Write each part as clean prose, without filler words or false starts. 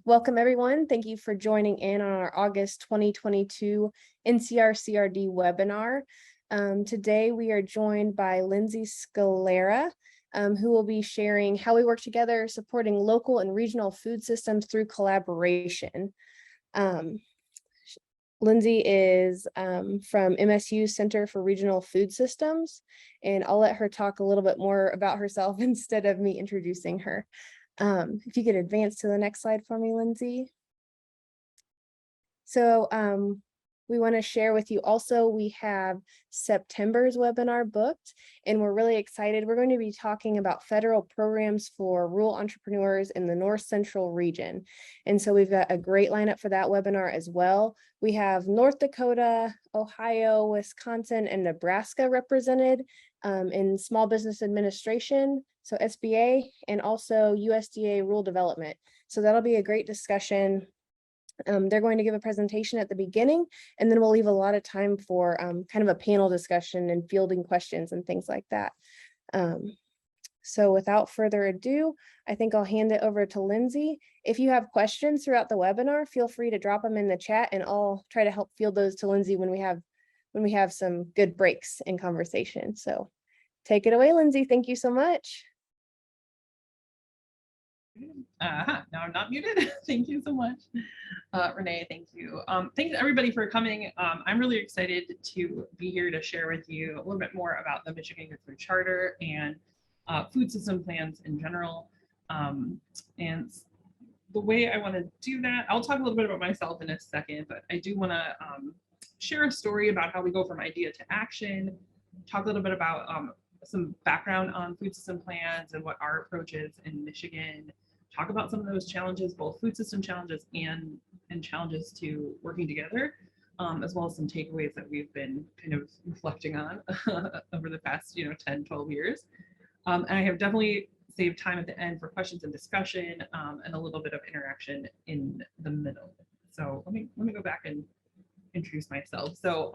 Welcome everyone. Thank you for joining in on our August 2022 NCR CRD webinar. Today we are joined by Lindsey Scalera, who will be sharing how we work together supporting local and regional food systems through collaboration. Lindsey is from MSU Center for Regional Food Systems, and I'll let her talk a little bit more about herself instead of me introducing her. If you could advance to the next slide for me, Lindsey. So we want to share with you also, we have September's webinar booked, and we're really excited. We're going to be talking about federal programs for rural entrepreneurs in the North Central region. And so we've got a great lineup for that webinar as well. We have North Dakota, Ohio, Wisconsin, and Nebraska represented in small business administration, so SBA, and also USDA rural development. So that'll be a great discussion. They're going to give a presentation at the beginning, and then we'll leave a lot of time for kind of a panel discussion and fielding questions and things like that. So without further ado, I think I'll hand it over to Lindsey. If you have questions throughout the webinar, feel free to drop them in the chat, and I'll try to help field those to Lindsey when we have some good breaks in conversation. So take it away, Lindsey. Thank you so much. Now I'm not muted. Thank you so much, Renee. Thank you. Thanks everybody for coming. I'm really excited to be here to share with you a little bit more about the Michigan Good Food Charter and food system plans in general. And the way I want to do that, I'll talk a little bit about myself in a second, but I do want to share a story about how we go from idea to action, talk a little bit about some background on food system plans and what our approach is in Michigan, talk about some of those challenges, both food system challenges and challenges to working together, as well as some takeaways that we've been kind of reflecting on over the past 10, 12 years. And I have definitely saved time at the end for questions and discussion and a little bit of interaction in the middle. So let me go back and introduce myself. So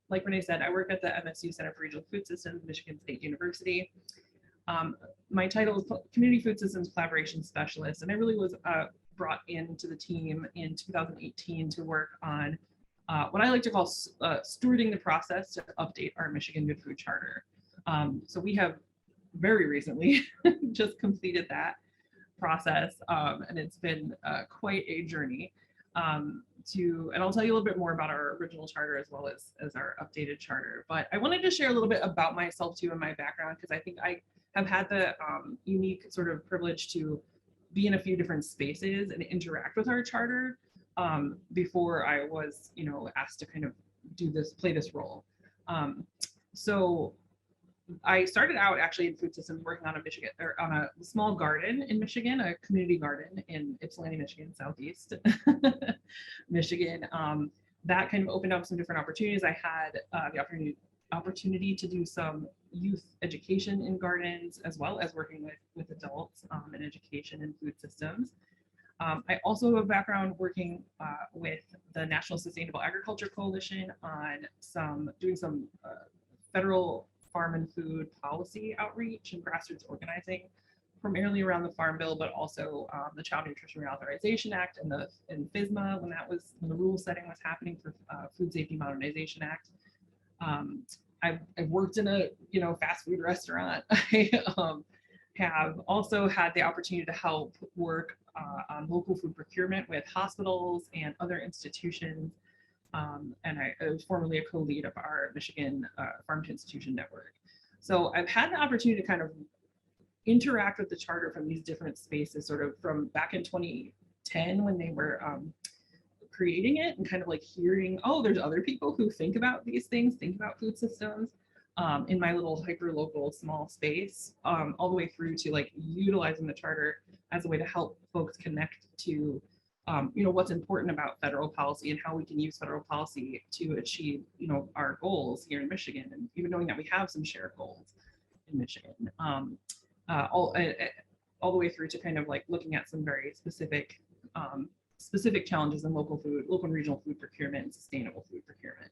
like Renee said, I work at the MSU Center for Regional Food Systems, Michigan State University. My title is Community Food Systems Collaboration Specialist, and I really was brought into the team in 2018 to work on what I like to call stewarding the process to update our Michigan Good Food Charter. So we have very recently just completed that process, and it's been quite a journey. And I'll tell you a little bit more about our original charter as well as our updated charter. But I wanted to share a little bit about myself too and my background, because I think I have had the unique sort of privilege to be in a few different spaces and interact with our charter before I was, asked to kind of play this role. So I started out actually in food systems working on a small garden in Michigan, a community garden in Ypsilanti, Michigan, Southeast Michigan. That kind of opened up some different opportunities. I had the opportunity to do some youth education in gardens, as well as working with adults in education and food systems. I also have a background working with the National Sustainable Agriculture Coalition on doing some federal farm and food policy outreach and grassroots organizing, primarily around the Farm Bill, but also the Child Nutrition Reauthorization Act and FSMA when the rule setting was happening for Food Safety Modernization Act. I've worked in a fast food restaurant. I have also had the opportunity to help work on local food procurement with hospitals and other institutions. And I was formerly a co-lead of our Michigan Farm to Institution Network. So I've had the opportunity to kind of interact with the charter from these different spaces, sort of from back in 2010 when they were creating it, and kind of like hearing, oh, there's other people who think about these things, think about food systems in my little hyper-local small space, all the way through to like utilizing the charter as a way to help folks connect to what's important about federal policy and how we can use federal policy to achieve, our goals here in Michigan, and even knowing that we have some shared goals in Michigan, all the way through to kind of like looking at some very specific challenges in local and regional food procurement and sustainable food procurement.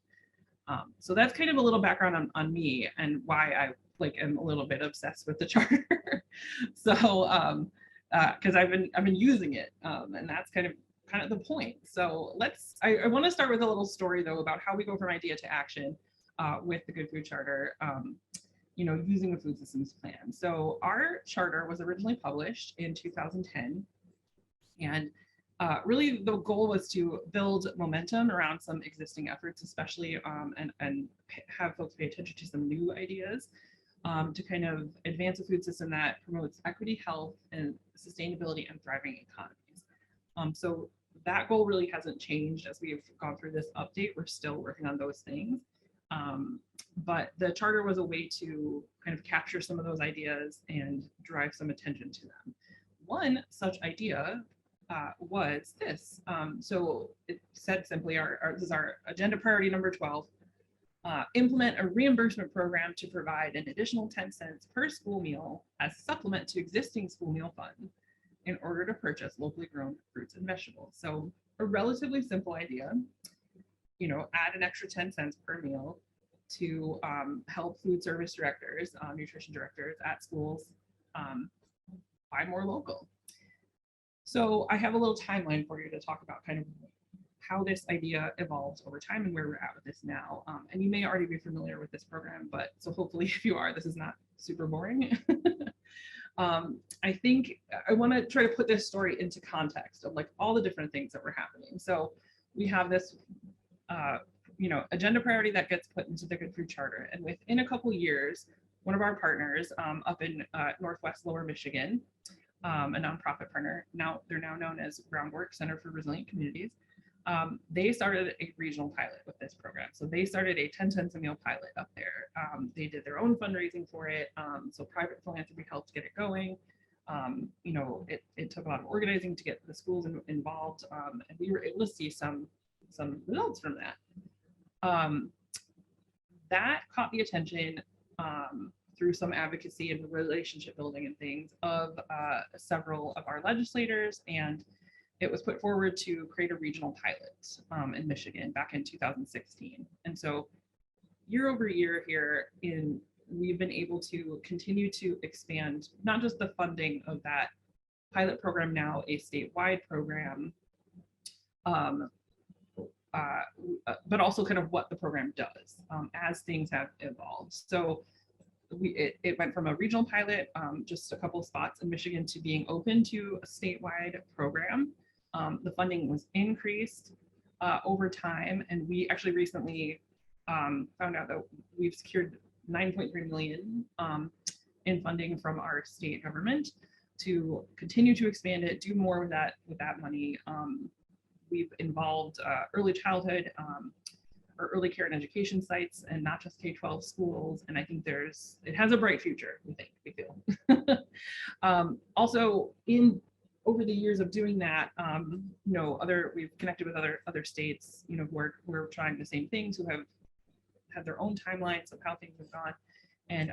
So that's kind of a little background on me and why I am a little bit obsessed with the charter. So because I've been using it, and that's kind of the point. So I want to start with a little story though about how we go from idea to action with the Good Food Charter. Using the food systems plan. So our charter was originally published in 2010, and really the goal was to build momentum around some existing efforts, especially and have folks pay attention to some new ideas to kind of advance a food system that promotes equity, health, and sustainability and thriving economies. So that goal really hasn't changed as we've gone through this update. We're still working on those things. But the charter was a way to kind of capture some of those ideas and drive some attention to them. One such idea was this. So it said simply, this is our agenda priority number 12, implement a reimbursement program to provide an additional 10 cents per school meal as a supplement to existing school meal fund in order to purchase locally grown fruits and vegetables. So a relatively simple idea, add an extra 10 cents per meal to help food service directors, nutrition directors at schools buy more local. So I have a little timeline for you to talk about kind of how this idea evolves over time and where we're at with this now. And you may already be familiar with this program, but so hopefully if you are, this is not super boring. I think I want to try to put this story into context of like all the different things that were happening. So we have this agenda priority that gets put into the Good Food Charter. And within a couple years, one of our partners up in Northwest Lower Michigan, a nonprofit partner, they're now known as Groundwork Center for Resilient Communities, they started a regional pilot with this program. So they started a 10 cents a meal pilot up there. They did their own fundraising for it. So private philanthropy helped get it going. It took a lot of organizing to get the schools involved, and we were able to see some results from that. That caught the attention through some advocacy and relationship building and things of several of our legislators, and it was put forward to create a regional pilot in Michigan back in 2016. And so year over year here we've been able to continue to expand not just the funding of that pilot program, now a statewide program, but also kind of what the program does as things have evolved. So it went from a regional pilot, just a couple of spots in Michigan, to being open to a statewide program. The funding was increased over time, and we actually recently found out that we've secured $9.3 million in funding from our state government to continue to expand it, do more with that money. We've involved early childhood or early care and education sites, and not just K-12 schools. And I think it has a bright future, we feel. Also, over the years of doing that, we've connected with other states, who are trying the same things, who have had their own timelines of how things have gone. And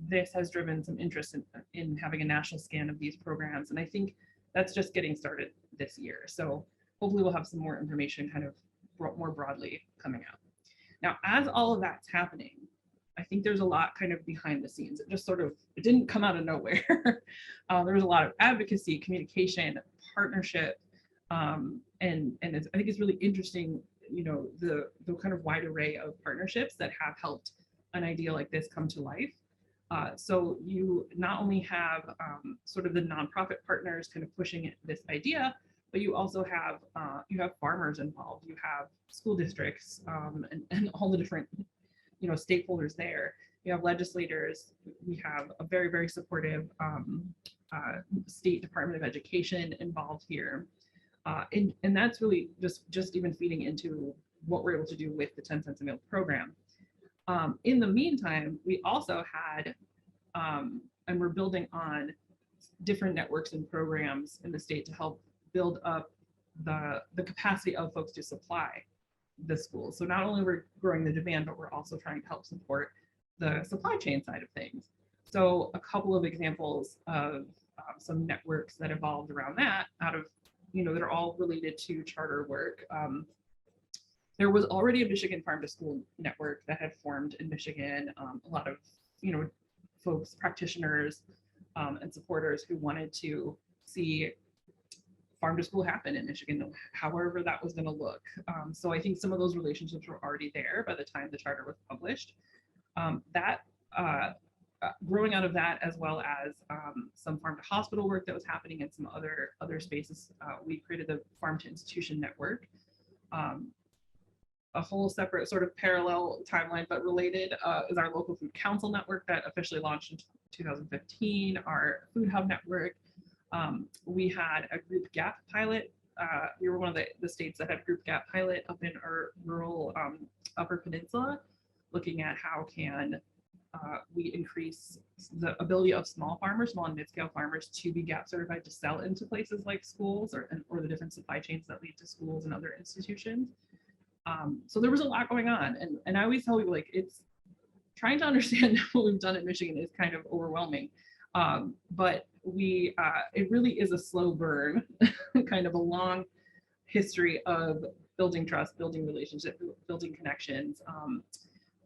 this has driven some interest in having a national scan of these programs. And I think that's just getting started this year. So hopefully we'll have some more information kind of more broadly coming out. Now, as all of that's happening, I think there's a lot kind of behind the scenes. It didn't come out of nowhere. There was a lot of advocacy, communication, partnership, and I think it's really interesting, the kind of wide array of partnerships that have helped an idea like this come to life. So you not only have sort of the nonprofit partners kind of pushing this idea, but you also have farmers involved. You have school districts and all the different stakeholders there. You have legislators. We have a very, very supportive State Department of Education involved here, and that's really just even feeding into what we're able to do with the 10 cents a meal program. In the meantime, we also had, and we're building on different networks and programs in the state to help build up the capacity of folks to supply the schools. So not only we're growing the demand, but we're also trying to help support the supply chain side of things. So a couple of examples of some networks that evolved around that that are all related to charter work. There was already a Michigan Farm to School network that had formed in Michigan. A lot of folks, practitioners, and supporters who wanted to see farm to school happen in Michigan, however that was going to look. So I think some of those relationships were already there by the time the charter was published. Growing out of that, as well as some farm to hospital work that was happening in some other spaces, we created the Farm to Institution Network. A whole separate sort of parallel timeline, but related, is our local food council network that officially launched in 2015, our food hub network. We had a group gap pilot. We were one of the states that had group gap pilot up in our rural Upper Peninsula, looking at how can we increase the ability of small farmers, small and mid-scale farmers, to be gap certified to sell into places like schools or the different supply chains that lead to schools and other institutions. So there was a lot going on, and I always tell people, like, it's trying to understand what we've done in Michigan is kind of overwhelming, but it really is a slow burn, kind of a long history of building trust, building relationships, building connections,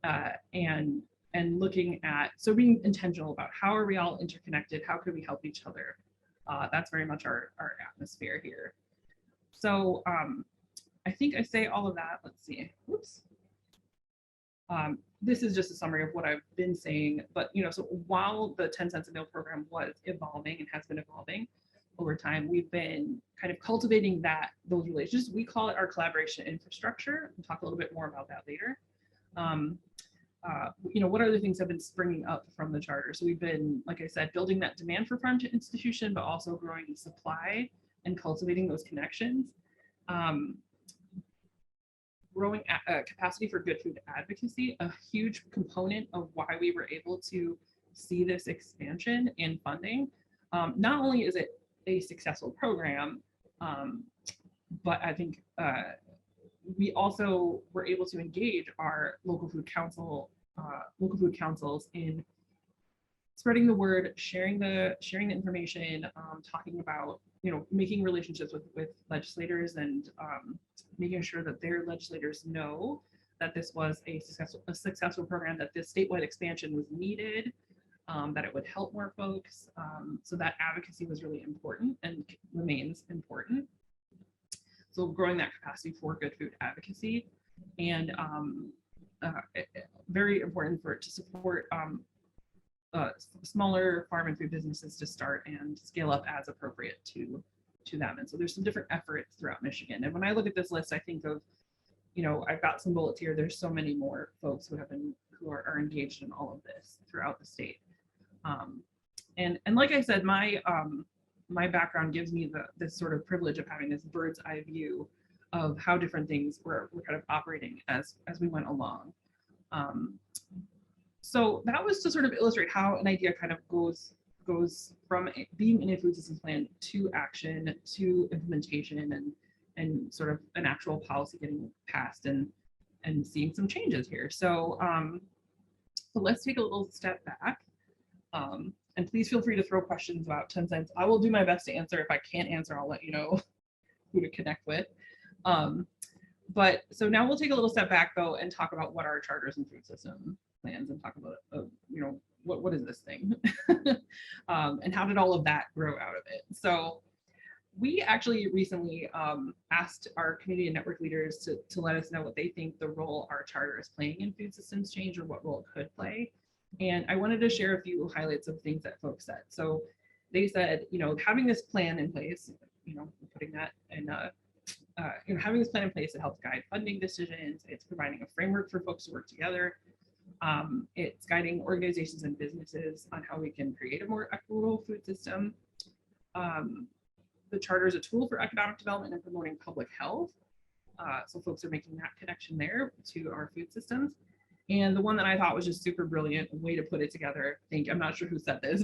and looking at, so being intentional about how are we all interconnected, how can we help each other. That's very much our atmosphere here. So I think I say all of that. Let's see. Whoops. This is just a summary of what I've been saying, but so while the 10 cents a meal program was evolving and has been evolving over time, we've been kind of cultivating those relationships. We call it our collaboration infrastructure. We'll talk a little bit more about that later. What other things have been springing up from the charter? So we've been, like I said, building that demand for farm to institution, but also growing the supply and cultivating those connections. Growing capacity for good food advocacy, a huge component of why we were able to see this expansion in funding. Not only is it a successful program, but I think we also were able to engage our local food councils in spreading the word, sharing the information, talking about, making relationships with legislators, and making sure that their legislators know that this was a successful program, that this statewide expansion was needed, that it would help more folks. So that advocacy was really important and remains important. So growing that capacity for good food advocacy, and very important to support smaller farm and food businesses to start and scale up as appropriate to them. And so there's some different efforts throughout Michigan. And when I look at this list, I think of, I've got some bullets here. There's so many more folks who are engaged in all of this throughout the state. And like I said, my background gives me this sort of privilege of having this bird's eye view of how different things were kind of operating as we went along. So that was to sort of illustrate how an idea kind of goes from being in a food systems plan to action to implementation and sort of an actual policy getting passed and seeing some changes here. So, so let's take a little step back. And please feel free to throw questions about 10 cents. I will do my best to answer. If I can't answer, I'll let you know who to connect with. But so now we'll take a little step back though and talk about what our charters and food system plans, and talk about, what is this thing? And how did all of that grow out of it? So we actually recently asked our community and network leaders to let us know what they think the role our charter is playing in food systems change, or what role it could play. And I wanted to share a few highlights of things that folks said. So they said, having this plan in place, putting that in, having this plan in place, it helps guide funding decisions. It's providing a framework for folks to work together. It's guiding organizations and businesses on how we can create a more equitable food system. The charter is a tool for economic development and promoting public health. So folks are making that connection there to our food systems. And the one that I thought was just super brilliant way to put it together, I'm not sure who said this,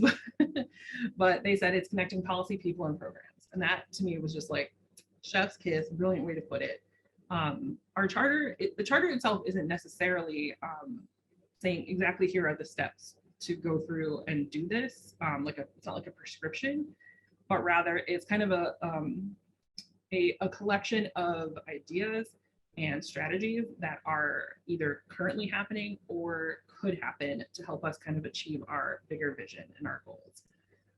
but they said it's connecting policy, people, and programs. And that to me was just like chef's kiss, brilliant way to put it. Our charter, the charter itself isn't necessarily saying exactly here are the steps to go through and do this. It's not like a prescription, but rather it's kind of a collection of ideas and strategies that are either currently happening or could happen to help us kind of achieve our bigger vision and our goals.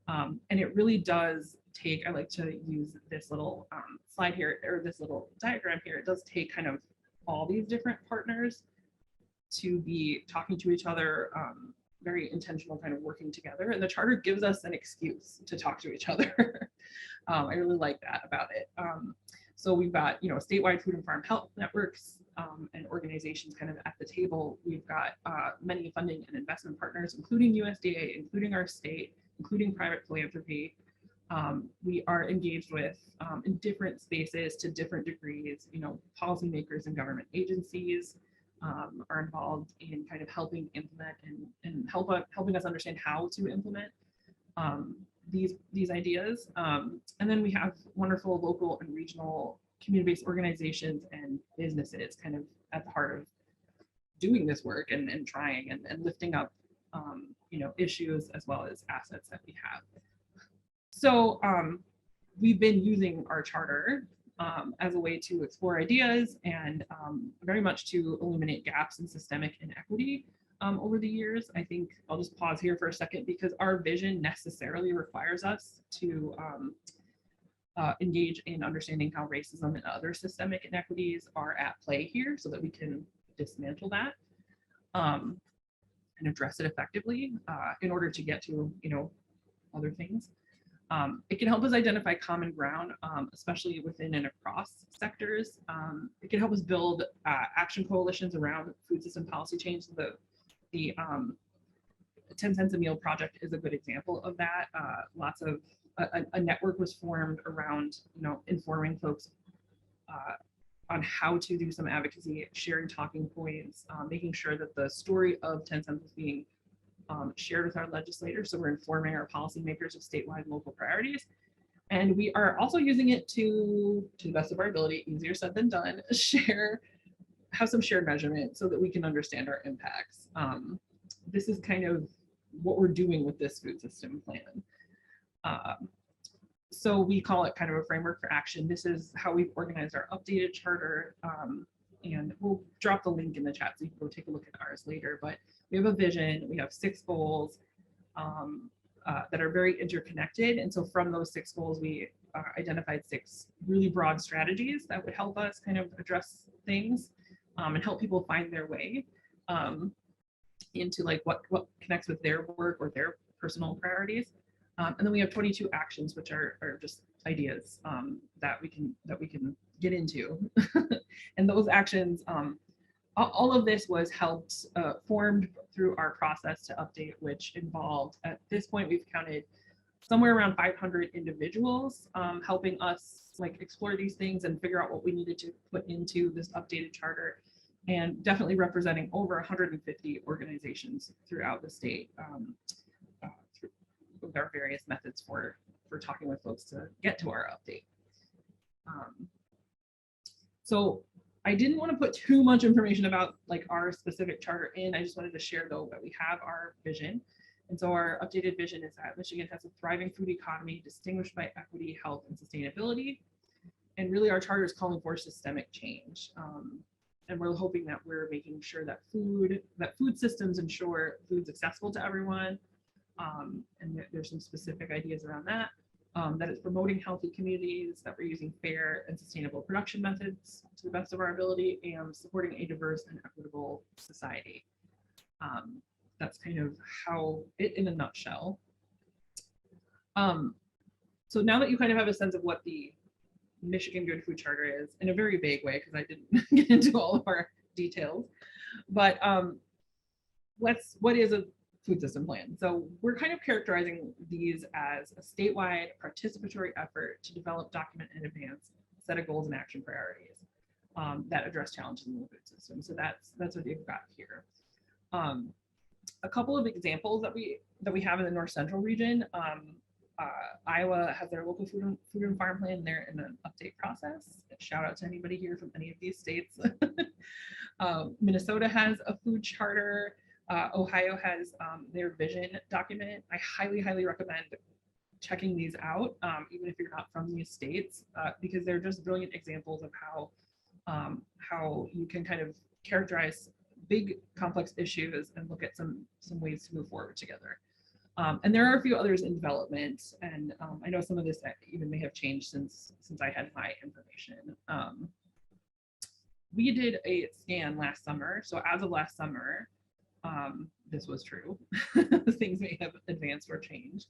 And it really does take, I like to use this little slide here, or this little diagram here. It does take kind of all these different partners to be talking to each other, very intentional, kind of working together. And the charter gives us an excuse to talk to each other. I really like that about it. So we've got, statewide food and farm health networks and organizations kind of at the table. We've got many funding and investment partners, including USDA, including our state, including private philanthropy. We are engaged with in different spaces to different degrees, policymakers and government agencies are involved in kind of helping implement and helping us understand how to implement these ideas. And then we have wonderful local and regional community-based organizations and businesses kind of at the heart of doing this work and trying and lifting up issues as well as assets that we have. So we've been using our charter as a way to explore ideas and very much to illuminate gaps in systemic inequity over the years. I think I'll just pause here for a second because our vision necessarily requires us to engage in understanding how racism and other systemic inequities are at play here so that we can dismantle that and address it effectively in order to get to, other things. It can help us identify common ground, especially within and across sectors. It can help us build action coalitions around food system policy change. The 10 cents a meal project is a good example of that. Lots of a network was formed around, informing folks on how to do some advocacy, sharing talking points, making sure that the story of 10 cents is being shared with our legislators. So we're informing our policymakers of statewide and local priorities. And we are also using it to the best of our ability, easier said than done, have some shared measurement so that we can understand our impacts. This is kind of what we're doing with this food system plan. So we call it kind of a framework for action. This is how we've organized our updated charter. And we'll drop the link in the chat so you can go take a look at ours later. But we have a vision, we have 6 goals that are very interconnected. And so from those 6 goals, we identified 6 really broad strategies that would help us kind of address things and help people find their way into like what connects with their work or their personal priorities. And then we have 22 actions, which are just ideas that we can get into. And those actions, all of this was formed through our process to update, which involved, at this point, we've counted somewhere around 500 individuals helping us like explore these things and figure out what we needed to put into this updated charter, and definitely representing over 150 organizations throughout the state with our various methods for talking with folks to get to our update. So I didn't want to put too much information about like our specific charter in. I just wanted to share though that we have our vision. And so our updated vision is that Michigan has a thriving food economy distinguished by equity, health, and sustainability. And really our charter is calling for systemic change. And we're hoping that we're making sure that food systems ensure food's accessible to everyone. And there's some specific ideas around that. That it's promoting healthy communities, that we're using fair and sustainable production methods to the best of our ability, and supporting a diverse and equitable society. That's kind of how it in a nutshell. So now that you kind of have a sense of what the Michigan Good Food Charter is, in a very vague way, because I didn't get into all of our details, but what is a food system plan? So we're kind of characterizing these as a statewide participatory effort to develop, document, and advance a set of goals and action priorities that address challenges in the food system. So that's what they've got here. A couple of examples that we have in the North Central region. Iowa has their local food and farm plan. They're in an update process. Shout out to anybody here from any of these states. Minnesota has a food charter. Ohio has their vision document. I highly recommend checking these out, even if you're not from these states, because they're just brilliant examples of how you can kind of characterize big complex issues and look at some ways to move forward together. And there are a few others in development, and I know some of this even may have changed since I had my information. We did a scan last summer, so as of last summer, this was true. Things may have advanced or changed,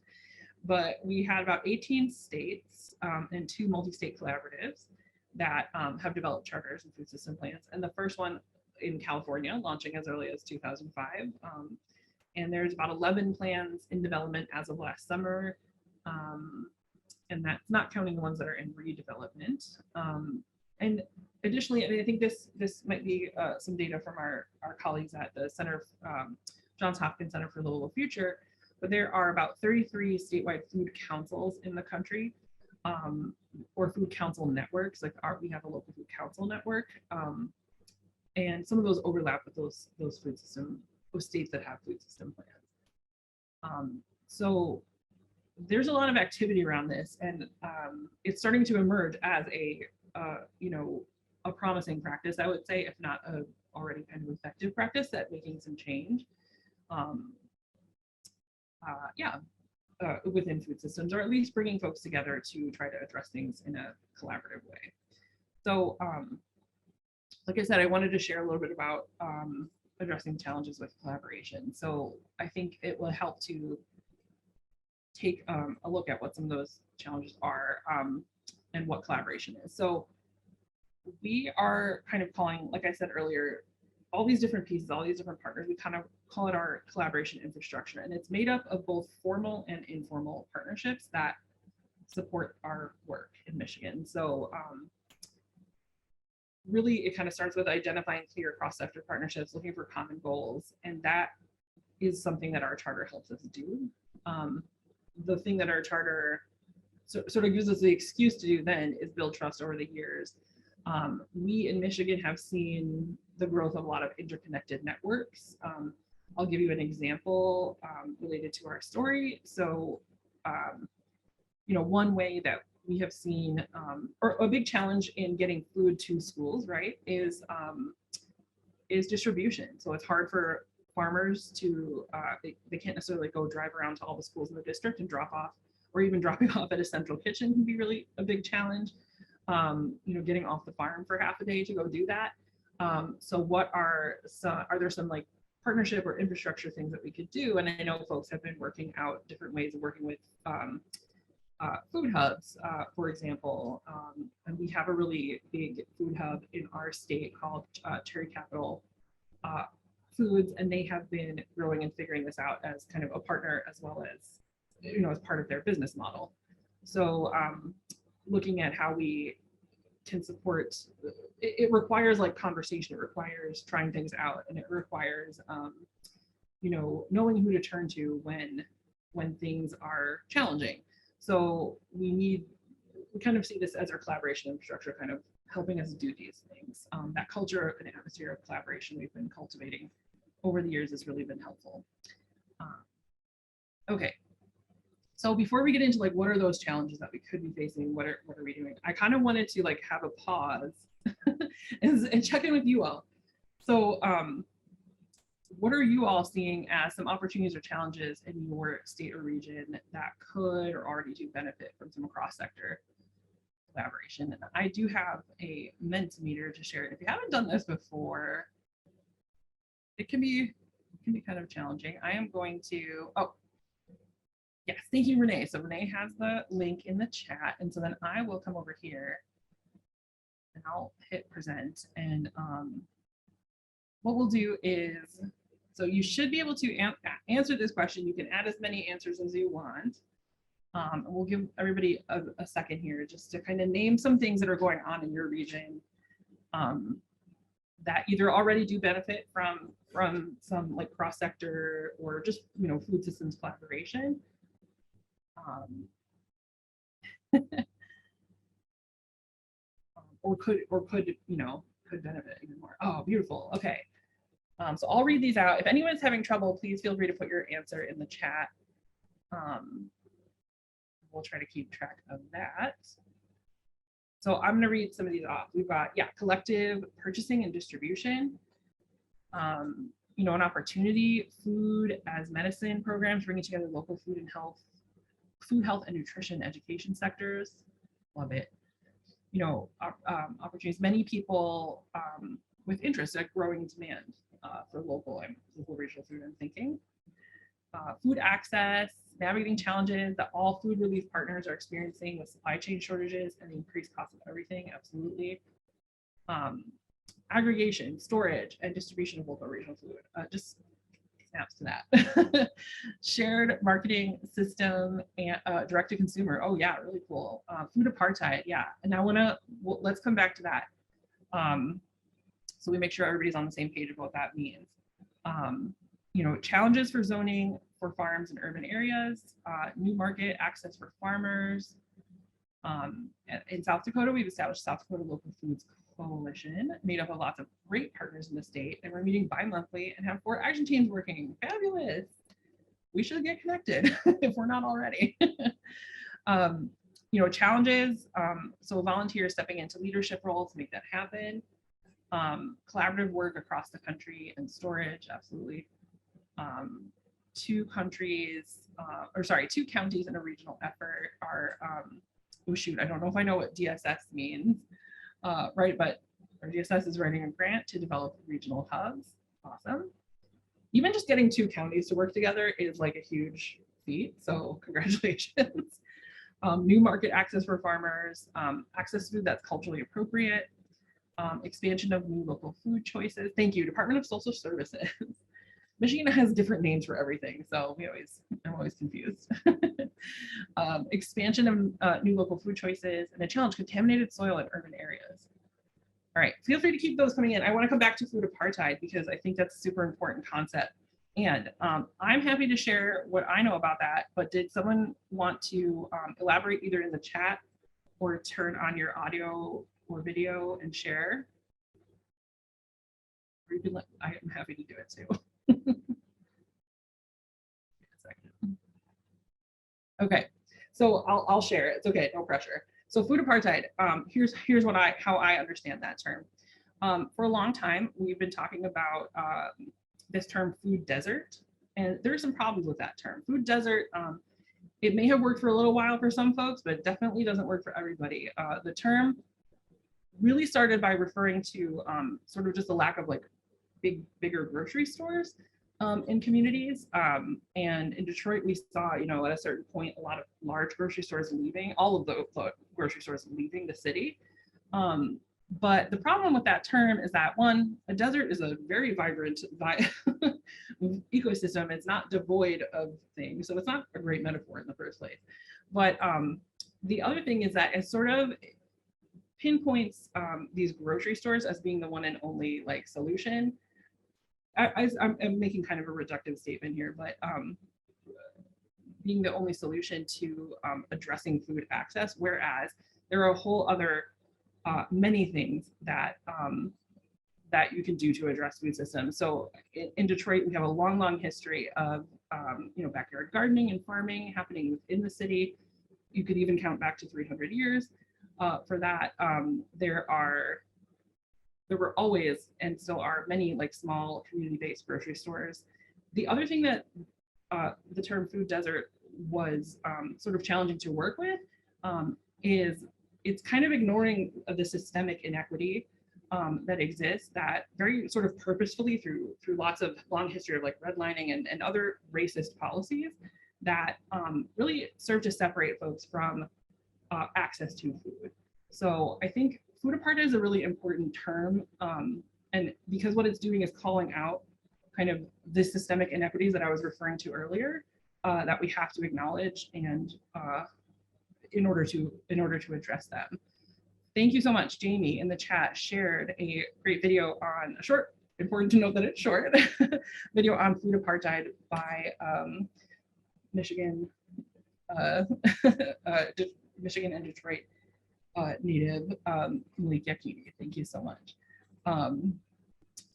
but we had about 18 states and 2 multi-state collaboratives that have developed charters and food system plans. And the first one in California, launching as early as 2005. And there's about 11 plans in development as of last summer. And that's not counting the ones that are in redevelopment. And additionally, I think this might be some data from our colleagues at the Center, Johns Hopkins Center for the Livable Future, but there are about 33 statewide food councils in the country, or food council networks. Like we have a local food council network, and some of those overlap with those food system, those states that have food system plans. So there's a lot of activity around this, and it's starting to emerge as a a promising practice, I would say, if not a already kind of effective practice at making some change. Within food systems, or at least bringing folks together to try to address things in a collaborative way. So, like I said, I wanted to share a little bit about addressing challenges with collaboration. So I think it will help to take a look at what some of those challenges are and what collaboration is. So we are kind of calling, like I said earlier, all these different pieces, all these different partners, we kind of call it our collaboration infrastructure. And it's made up of both formal and informal partnerships that support our work in Michigan. So really, it kind of starts with identifying clear cross-sector partnerships, looking for common goals. And that is something that our charter helps us do. The thing that our charter sort of gives us the excuse to do then is build trust over the years. We in Michigan have seen the growth of a lot of interconnected networks. I'll give you an example related to our story. So, one way that we have seen, or a big challenge in getting food to schools, right, is distribution. So it's hard for farmers to, they can't necessarily go drive around to all the schools in the district and drop off, or even dropping off at a central kitchen can be really a big challenge. Getting off the farm for half a day to go do that. So what are there some like partnership or infrastructure things that we could do? And I know folks have been working out different ways of working with food hubs, for example. And we have a really big food hub in our state called Cherry Capital Foods, and they have been growing and figuring this out as kind of a partner as well as, as part of their business model. So looking at how we can support, it requires like conversation, it requires trying things out, and it requires knowing who to turn to when things are challenging. So we kind of see this as our collaboration infrastructure kind of helping us do these things. That culture and atmosphere of collaboration we've been cultivating over the years has really been helpful. Okay. So before we get into like what are those challenges that we could be facing, what are we doing? I kind of wanted to like have a pause and check in with you all. So what are you all seeing as some opportunities or challenges in your state or region that could or already do benefit from some cross-sector collaboration? And I do have a Mentimeter to share. If you haven't done this before, it can be kind of challenging. I am going to, yes, thank you, Renee. So Renee has the link in the chat. And so then I will come over here and I'll hit present. And what we'll do is, so you should be able to answer this question. You can add as many answers as you want. And we'll give everybody a second here just to kind of name some things that are going on in your region that either already do benefit from some like cross-sector or just, food systems collaboration. Or could benefit even more. Oh, beautiful. Okay. So I'll read these out. If anyone's having trouble, please feel free to put your answer in the chat. We'll try to keep track of that. So I'm going to read some of these off. We've got, collective purchasing and distribution. an opportunity, food as medicine programs, bringing together local food, health and nutrition education sectors. Love it. Opportunities. Many people with interest at growing demand for local regional food and thinking. Food access, navigating challenges that all food relief partners are experiencing with supply chain shortages and the increased cost of everything. Absolutely. Aggregation, storage, and distribution of local regional food. Just snaps to that. Shared marketing system and direct to consumer. Oh yeah, really cool. Food apartheid. Yeah, and let's come back to that. So we make sure everybody's on the same page of what that means. Challenges for zoning for farms in urban areas, new market access for farmers. In South Dakota, we've established South Dakota Local Foods Coalition, made up of lots of great partners in the state, and we're meeting bi-monthly and have 4 action teams working. Fabulous. We should get connected if we're not already. Challenges. So volunteers stepping into leadership roles to make that happen. Collaborative work across the country and storage, absolutely. 2 counties in a regional effort are, oh shoot, I don't know if I know what DSS means, right? But our DSS is writing a grant to develop regional hubs. Awesome. Even just getting 2 counties to work together is like a huge feat. So congratulations. New market access for farmers, access to food that's culturally appropriate, expansion of new local food choices. Thank you, Department of Social Services. Michigan has different names for everything, so I'm always confused. Expansion of new local food choices and a challenge, contaminated soil in urban areas. All right, feel free to keep those coming in. I want to come back to food apartheid because I think that's a super important concept. And I'm happy to share what I know about that, but did someone want to elaborate either in the chat or turn on your audio or video and share? Or you can I am happy to do it too. Okay, so I'll share it. It's okay, no pressure. So food apartheid. Here's how I understand that term. For a long time, we've been talking about this term food desert, and there's some problems with that term. Food desert. It may have worked for a little while for some folks, but it definitely doesn't work for everybody. The term really started by referring to sort of just a lack of like bigger grocery stores in communities. And in Detroit, we saw, at a certain point, a lot of large grocery stores leaving, all of the grocery stores leaving the city. But the problem with that term is that, one, a desert is a very vibrant ecosystem. It's not devoid of things. So it's not a great metaphor in the first place. But the other thing is that it sort of pinpoints these grocery stores as being the one and only like solution. I'm making kind of a reductive statement here, but being the only solution to addressing food access, whereas there are a whole other many things that that you can do to address food systems. So in Detroit, we have a long history of backyard gardening and farming happening within the city. You could even count back to 300 years for that. There were always and still are many like small community-based grocery stores. The other thing that the term food desert was sort of challenging to work with is it's kind of ignoring the systemic inequity that exists, that very sort of purposefully through lots of long history of like redlining and other racist policies that really serve to separate folks from access to food. So I think food apartheid is a really important term, and because what it's doing is calling out kind of the systemic inequities that I was referring to earlier that we have to acknowledge and in order to address them. Thank you so much. Jamie in the chat shared a great video on a short, important to note that it's short, video on food apartheid by Michigan Michigan and Detroit native Malik Yakini. Thank you so much.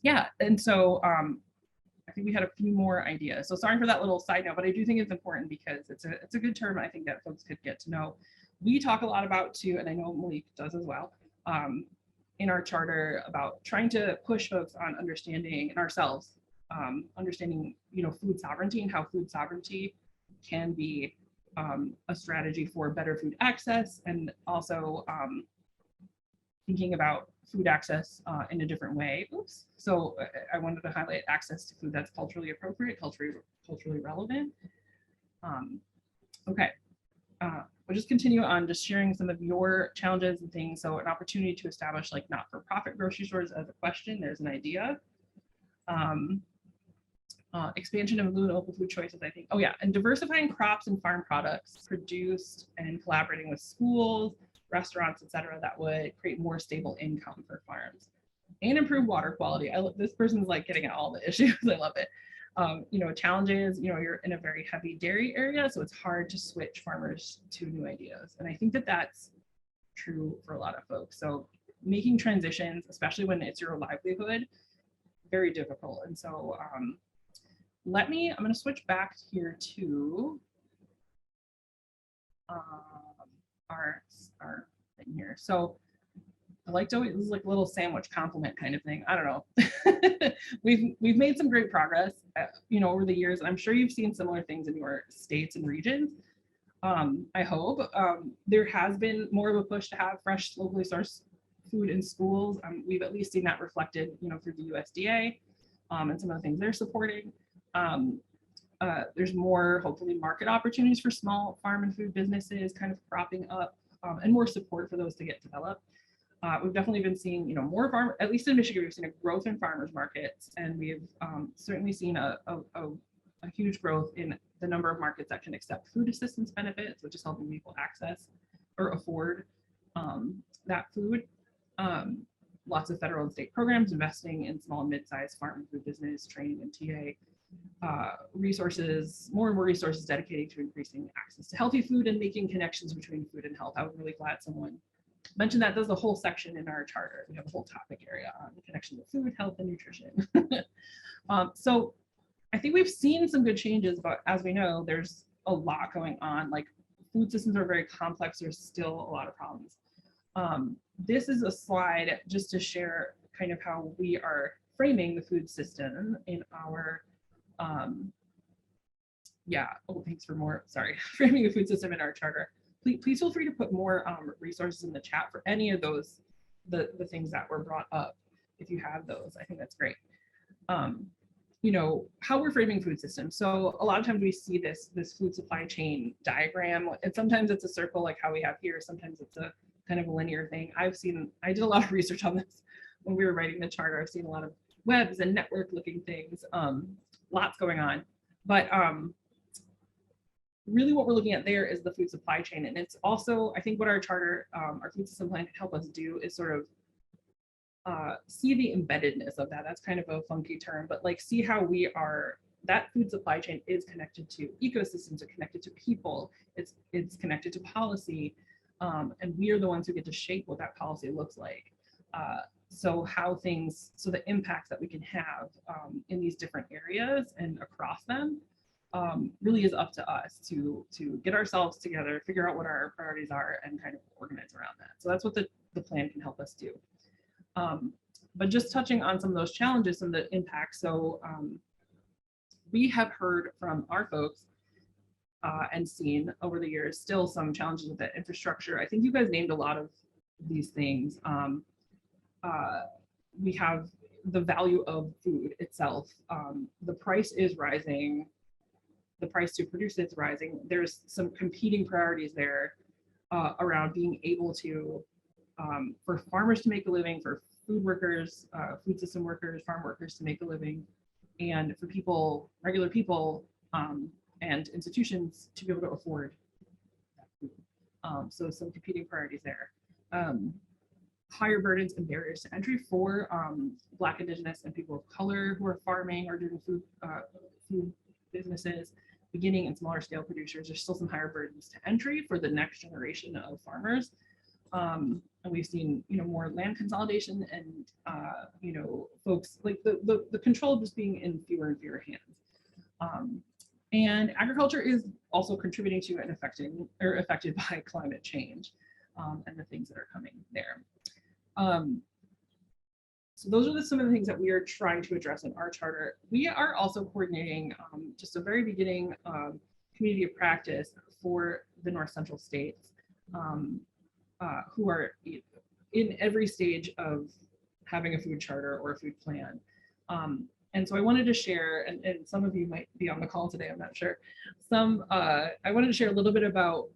Yeah, and so I think we had a few more ideas. So sorry for that little side note, but I do think it's important because it's a good term. I think that folks could get to know. We talk a lot about too, and I know Malik does as well, in our charter about trying to push folks on understanding and ourselves understanding, food sovereignty and how food sovereignty can be a strategy for better food access, and also thinking about food access in a different way. Oops. So I wanted to highlight access to food that's culturally appropriate, culturally relevant. Okay. We'll just continue on just sharing some of your challenges and things. So an opportunity to establish like not-for-profit grocery stores as a question. There's an idea. Expansion of local food choices, I think. Oh yeah, and diversifying crops and farm products produced and collaborating with schools, restaurants, etc., that would create more stable income for farms and improve water quality. This person's like getting at all the issues. I love it. Challenges, you're in a very heavy dairy area, so it's hard to switch farmers to new ideas. And I think that that's true for a lot of folks. So making transitions, especially when it's your livelihood, very difficult. And so I'm going to switch back here to our thing here. So I like to always, this is like a little sandwich compliment kind of thing. I don't know. we've made some great progress, over the years. I'm sure you've seen similar things in your states and regions. I hope there has been more of a push to have fresh, locally sourced food in schools. We've at least seen that reflected, through the USDA and some of the things they're supporting. There's more, hopefully, market opportunities for small farm and food businesses kind of cropping up, and more support for those to get developed. We've definitely been seeing, more farm, at least in Michigan, we've seen a growth in farmers markets, and we've certainly seen a huge growth in the number of markets that can accept food assistance benefits, which is helping people access or afford that food. Lots of federal and state programs investing in small and mid-sized farm and food business training and TA resources, more and more resources dedicated to increasing access to healthy food and making connections between food and health. I was really glad someone mentioned that. There's a whole section in our charter. We have a whole topic area on the connection with food, health, and nutrition. So I think we've seen some good changes, but as we know, there's a lot going on. Like, food systems are very complex. There's still a lot of problems. This is a slide just to share kind of how we are framing the food system in our, thanks for more, framing the food system in our charter. Please feel free to put more resources in the chat for any of those, the things that were brought up, if you have those. I think that's great. How we're framing food systems. So a lot of times we see this food supply chain diagram, and sometimes it's a circle like how we have here. Sometimes it's a kind of a linear thing. I did a lot of research on this when we were writing the charter. I've seen a lot of webs and network looking things, lots going on. But really what we're looking at there is the food supply chain. And it's also, I think what our charter, our food system plan can help us do is sort of see the embeddedness of that. That's kind of a funky term, but like see how that food supply chain is connected to ecosystems, are connected to people, it's connected to policy. And we are the ones who get to shape what that policy looks like. So the impacts that we can have in these different areas and across them really is up to us to get ourselves together, figure out what our priorities are, and kind of organize around that. So that's what the plan can help us do. But just touching on some of those challenges, some of the impacts. So we have heard from our folks and seen over the years still some challenges with that infrastructure. I think you guys named a lot of these things. We have the value of food itself. The price is rising. The price to produce it's rising. There's some competing priorities there around being able to, for farmers to make a living, for food workers, food system workers, farm workers to make a living, and for people, regular people, and institutions to be able to afford that food. So some competing priorities there. Higher burdens and barriers to entry for Black, Indigenous, and people of color who are farming or doing food businesses, beginning and smaller scale producers. There's still some higher burdens to entry for the next generation of farmers. And we've seen, more land consolidation and, folks like the control just being in fewer and fewer hands. And agriculture is also contributing to and affected by climate change and the things that are coming there. So those are some of the things that we are trying to address in our charter. We are also coordinating just a very beginning community of practice for the North Central states who are in every stage of having a food charter or a food plan. And so I wanted to share, and some of you might be on the call today, I'm not sure. I wanted to share a little bit about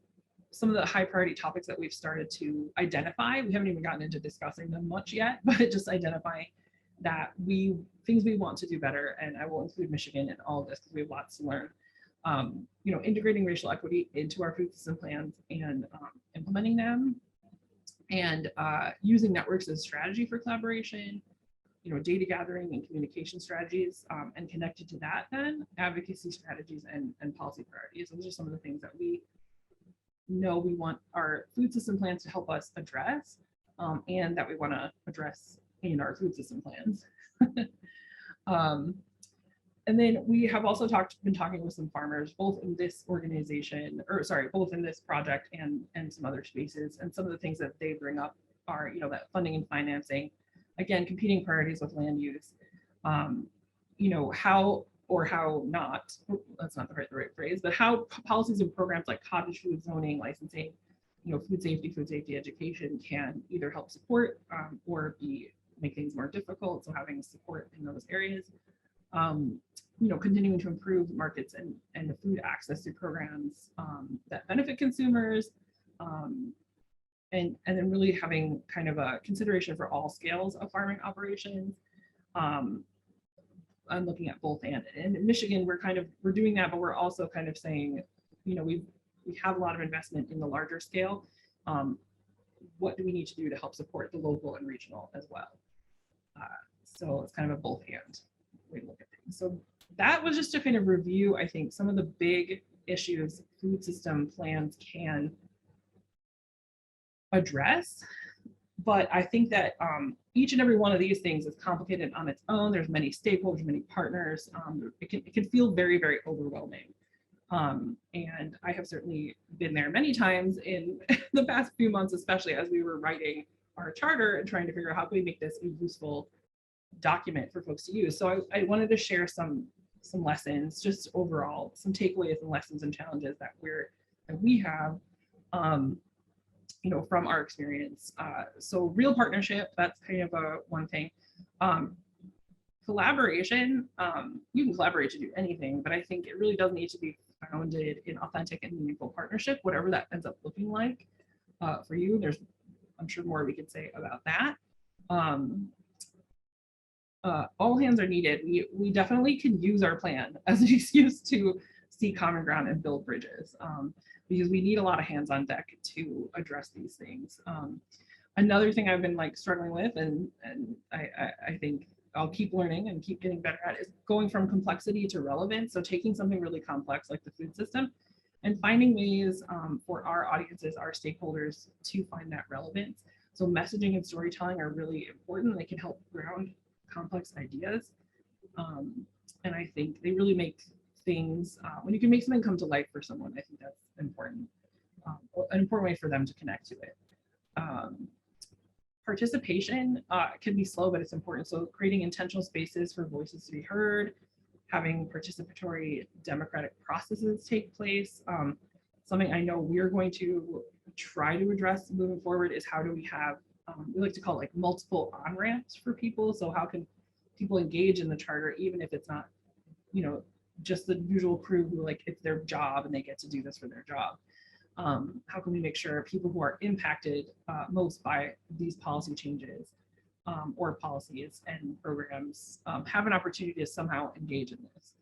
some of the high priority topics that we've started to identify. We haven't even gotten into discussing them much yet, but just identifying that things we want to do better. And I will include Michigan in all of this because we have lots to learn. Integrating racial equity into our food system plans and implementing them, and using networks as strategy for collaboration, data gathering and communication strategies, and connected to that then advocacy strategies and policy priorities. Those are some of the things that we know we want our food system plans to help us address, and that we want to address in our food system plans. And then we have also been talking with some farmers, both in this organization, both in this project and some other spaces. And some of the things that they bring up are, that funding and financing, again, competing priorities with land use, how or how not, that's not the right phrase, but how policies and programs like cottage food zoning, licensing, food safety education can either help support or make things more difficult. So having support in those areas. Continuing to improve markets and the food access through programs that benefit consumers, and then really having kind of a consideration for all scales of farming operations. I'm looking at both and in Michigan, we're doing that, but we're also kind of saying, we have a lot of investment in the larger scale. What do we need to do to help support the local and regional as well? So it's kind of a both and way to look at things. So that was just to kind of review, I think, some of the big issues food system plans can address. But I think that each and every one of these things is complicated on its own. There's many stakeholders, many partners. It can feel very, very overwhelming. And I have certainly been there many times in the past few months, especially as we were writing our charter and trying to figure out how can we make this a useful document for folks to use. So I wanted to share some lessons, just overall, some takeaways and lessons and challenges that we have, from our experience. So real partnership, that's kind of one thing. Collaboration, you can collaborate to do anything, but I think it really does need to be founded in authentic and meaningful partnership, whatever that ends up looking like for you. There's, I'm sure, more we could say about that. All hands are needed. We definitely can use our plan as an excuse to see common ground and build bridges, because we need a lot of hands on deck to address these things. Another thing I've been struggling with, and I think I'll keep learning and keep getting better at, is going from complexity to relevance. So taking something really complex like the food system and finding ways for our audiences, our stakeholders, to find that relevance. So messaging and storytelling are really important. They can help ground complex ideas. And I think they really make things, when you can make something come to life for someone, I think that's important, an important way for them to connect to it. Participation can be slow, but it's important. So creating intentional spaces for voices to be heard, having participatory democratic processes take place. Something I know we're going to try to address moving forward is how do we have, we like to call it multiple on-ramps for people. So how can people engage in the charter, even if it's not, just the usual crew who it's their job and they get to do this for their job. How can we make sure people who are impacted most by these policy changes or policies and programs have an opportunity to somehow engage in this?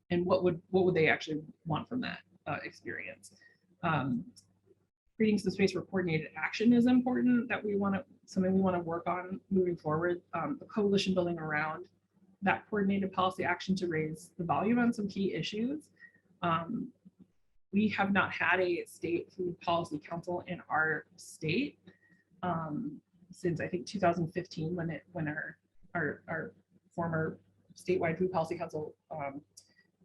And what would they actually want from that experience? Creating some space for coordinated action is important. Something we want to work on moving forward. The coalition building around that coordinated policy action to raise the volume on some key issues. We have not had a state food policy council in our state since I think 2015, when our former statewide food policy council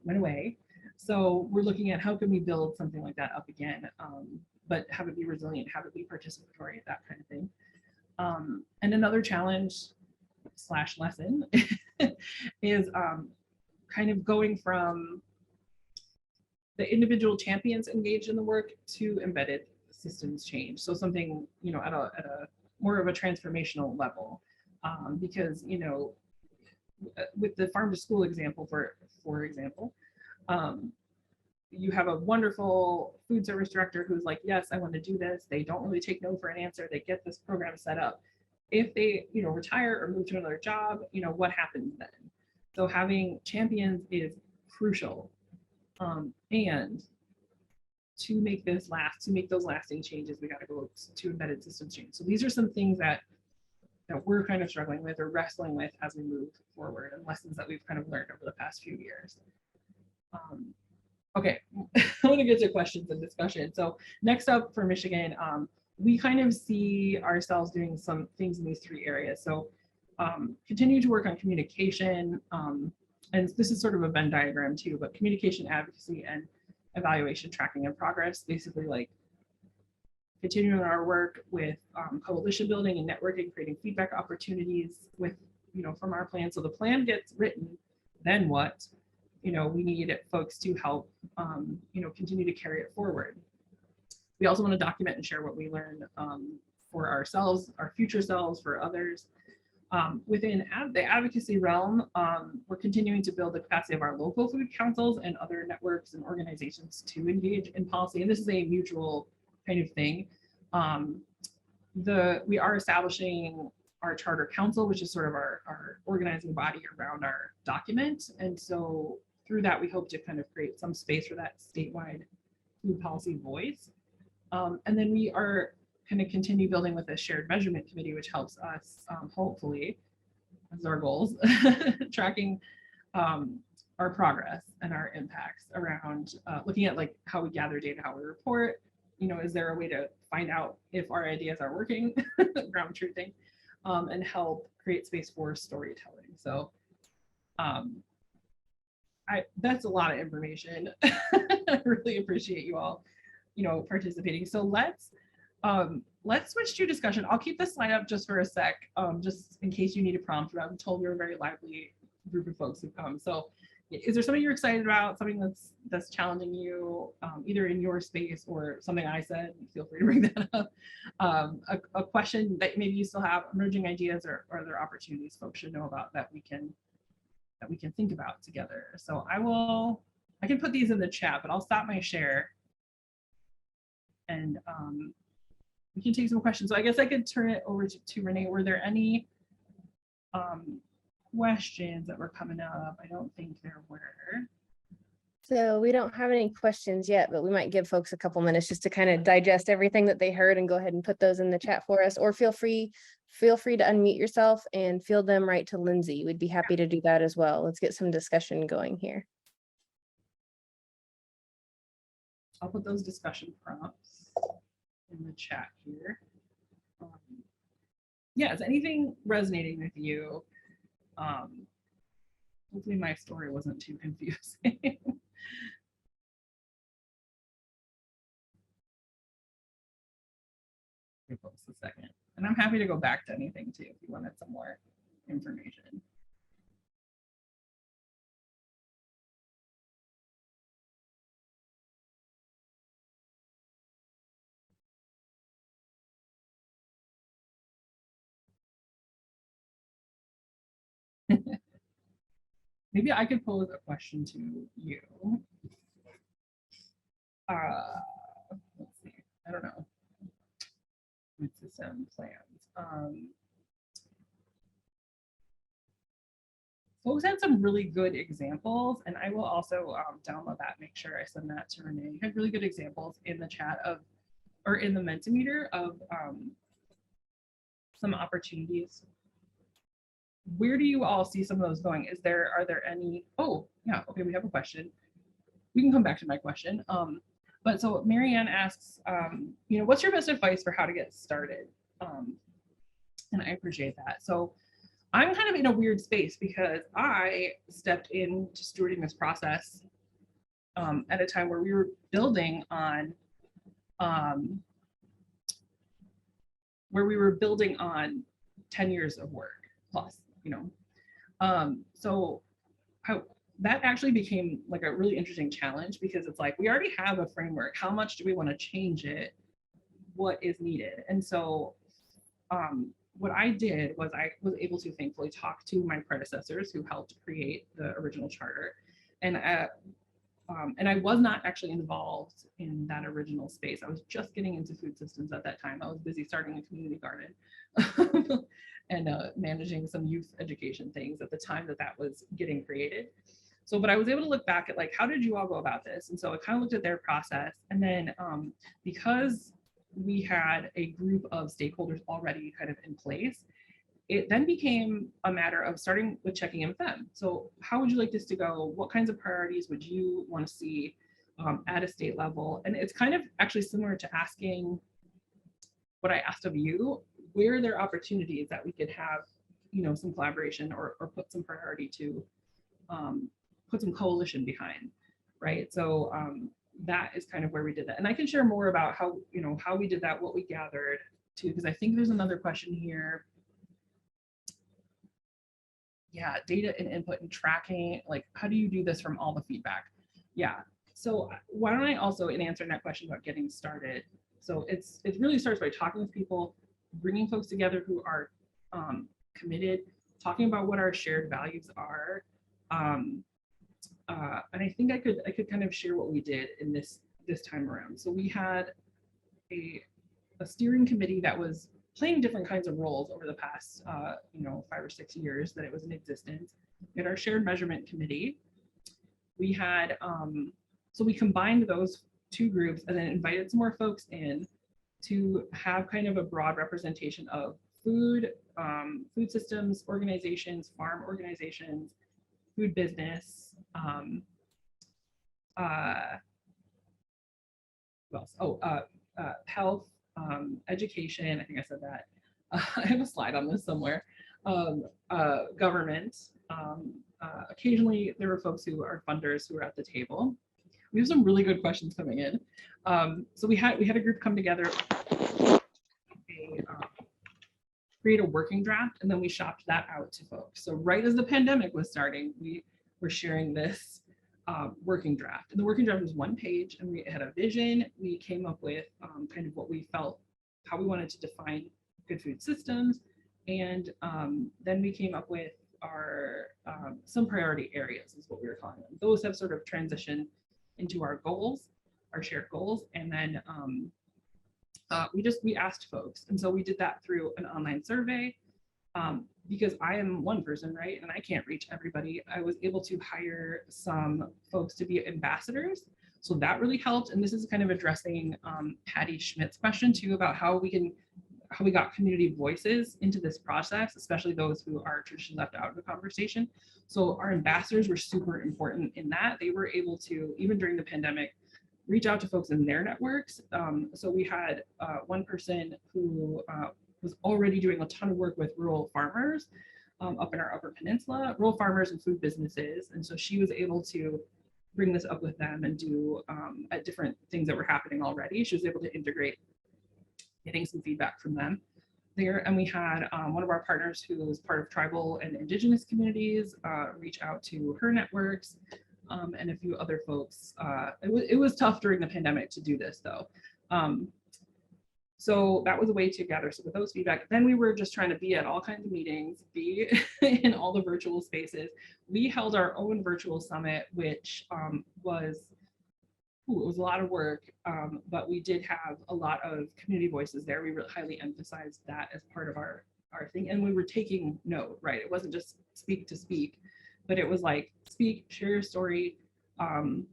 went away. So we're looking at how can we build something like that up again, but have it be resilient, have it be participatory, that kind of thing. And another challenge / lesson is kind of going from the individual champions engaged in the work to embedded systems change. So something, you know, at a more of a transformational level, because, you know, with the farm to school example, for example, you have a wonderful food service director who's like, yes, I want to do this. They don't really take no for an answer. They get this program set up. If they, you know, retire or move to another job, you know, what happens then? So having champions is crucial. And to make this last, to make those lasting changes, we got to go to embedded systems change. So these are some things that we're kind of struggling with or wrestling with as we move forward, and lessons that we've kind of learned over the past few years. Okay, I want to get to questions and discussion. So next up for Michigan, we kind of see ourselves doing some things in these 3 areas. So continue to work on communication, and this is sort of a Venn diagram too, but communication, advocacy, and evaluation, tracking, and progress. Basically, like continuing our work with coalition building and networking, creating feedback opportunities with, you know, from our plan. So the plan gets written, then what? You know, we need folks to help, you know, continue to carry it forward. We also want to document and share what we learn for ourselves, our future selves, for others. Within the advocacy realm, we're continuing to build the capacity of our local food councils and other networks and organizations to engage in policy. And this is a mutual kind of thing. We are establishing our charter council, which is sort of our organizing body around our document. And so through that, we hope to kind of create some space for that statewide food policy voice. And then we are kind of continue building with a shared measurement committee, which helps us hopefully, as our goals, tracking our progress and our impacts around looking at like how we gather data, how we report. You know, is there a way to find out if our ideas are working, ground truthing, and help create space for storytelling. So that's a lot of information. I really appreciate you all, you know, participating. So let's switch to discussion. I'll keep this slide up just for a sec, just in case you need a prompt. I'm told you're a very lively group of folks who come. So is there something you're excited about, something that's challenging you, either in your space or something I said? Feel free to bring that up. A question that maybe you still have, emerging ideas or other opportunities folks should know about that we can think about together. So I can put these in the chat, but I'll stop my share and we can take some questions. So I guess I could turn it over to Renee. Were there any questions that were coming up? I don't think there were. So we don't have any questions yet, but we might give folks a couple minutes just to kind of digest everything that they heard and go ahead and put those in the chat for us, or feel free to unmute yourself and field them right to Lindsey. We'd be happy to do that as well. Let's get some discussion going here. I'll put those discussion prompts in the chat here. Yeah, is anything resonating with you? Hopefully my story wasn't too confusing. Give folks a second. And I'm happy to go back to anything too if you wanted some more information. Maybe I could pose a question to you. Let's see. I don't know. Food system plans. Folks had some really good examples, and I will also download that, make sure I send that to Renee. You had really good examples in the chat or in the Mentimeter of some opportunities. Where do you all see some of those going? Are there any? Oh, yeah, okay, we have a question. We can come back to my question. But so Marianne asks, you know, what's your best advice for how to get started? And I appreciate that. So I'm kind of in a weird space because I stepped into stewarding this process at a time where we were building on where we were building on 10 years of work plus, so that actually became like a really interesting challenge, because it's like, we already have a framework. How much do we want to change it? What is needed? And so what I did was I was able to thankfully talk to my predecessors who helped create the original charter. And I was not actually involved in that original space. I was just getting into food systems at that time. I was busy starting a community garden and managing some youth education things at the time that was getting created. So, but I was able to look back at like, how did you all go about this? And so I kind of looked at their process. And then because we had a group of stakeholders already kind of in place, it then became a matter of starting with checking in with them. So how would you like this to go? What kinds of priorities would you want to see at a state level? And it's kind of actually similar to asking what I asked of you, where are there opportunities that we could have, some collaboration or put some priority to, put some coalition behind, right? So that is kind of where we did that. And I can share more about how we did that, what we gathered too, because I think there's another question here. Yeah, data and input and tracking, like how do you do this from all the feedback? Yeah, so why don't I also, in answering that question about getting started, so it really starts by talking with people, bringing folks together who are committed, talking about what our shared values are. And I think I could kind of share what we did in this time around. So we had a steering committee that was playing different kinds of roles over the past 5 or 6 years that it was in existence. We had our shared measurement committee. We had so we combined those two groups and then invited some more folks in to have kind of a broad representation of food systems organizations, farm organizations, food business, what else? Health, education, I think I said that. I have a slide on this somewhere. Government. Occasionally there were folks who are funders who were at the table. We have some really good questions coming in. So we had a group come together, create a working draft, and then we shopped that out to folks. So right as the pandemic was starting, we were sharing this working draft. And the working draft was 1 page, and we had a vision. We came up with kind of what we felt, how we wanted to define good food systems. And then we came up with our some priority areas is what we were calling them. Those have sort of transitioned into our goals, our shared goals. And then we asked folks. And so we did that through an online survey. Because I am one person, right? And I can't reach everybody. I was able to hire some folks to be ambassadors. So that really helped. And this is kind of addressing Patty Schmidt's question too, about how we got community voices into this process, especially those who are traditionally left out of the conversation. So our ambassadors were super important in that. They were able to, even during the pandemic, reach out to folks in their networks. So we had one person who was already doing a ton of work with rural farmers up in our Upper Peninsula, rural farmers and food businesses. And so she was able to bring this up with them and do at different things that were happening already. She was able to integrate getting some feedback from them there. And we had one of our partners who was part of tribal and indigenous communities reach out to her networks and a few other folks. It was tough during the pandemic to do this though. So that was a way to gather some of those feedback. Then we were just trying to be at all kinds of meetings, be in all the virtual spaces. We held our own virtual summit, which was it was a lot of work, but we did have a lot of community voices there. We really highly emphasized that as part of our thing. And we were taking note, right? It wasn't just speak to speak, but it was like speak, share your story. And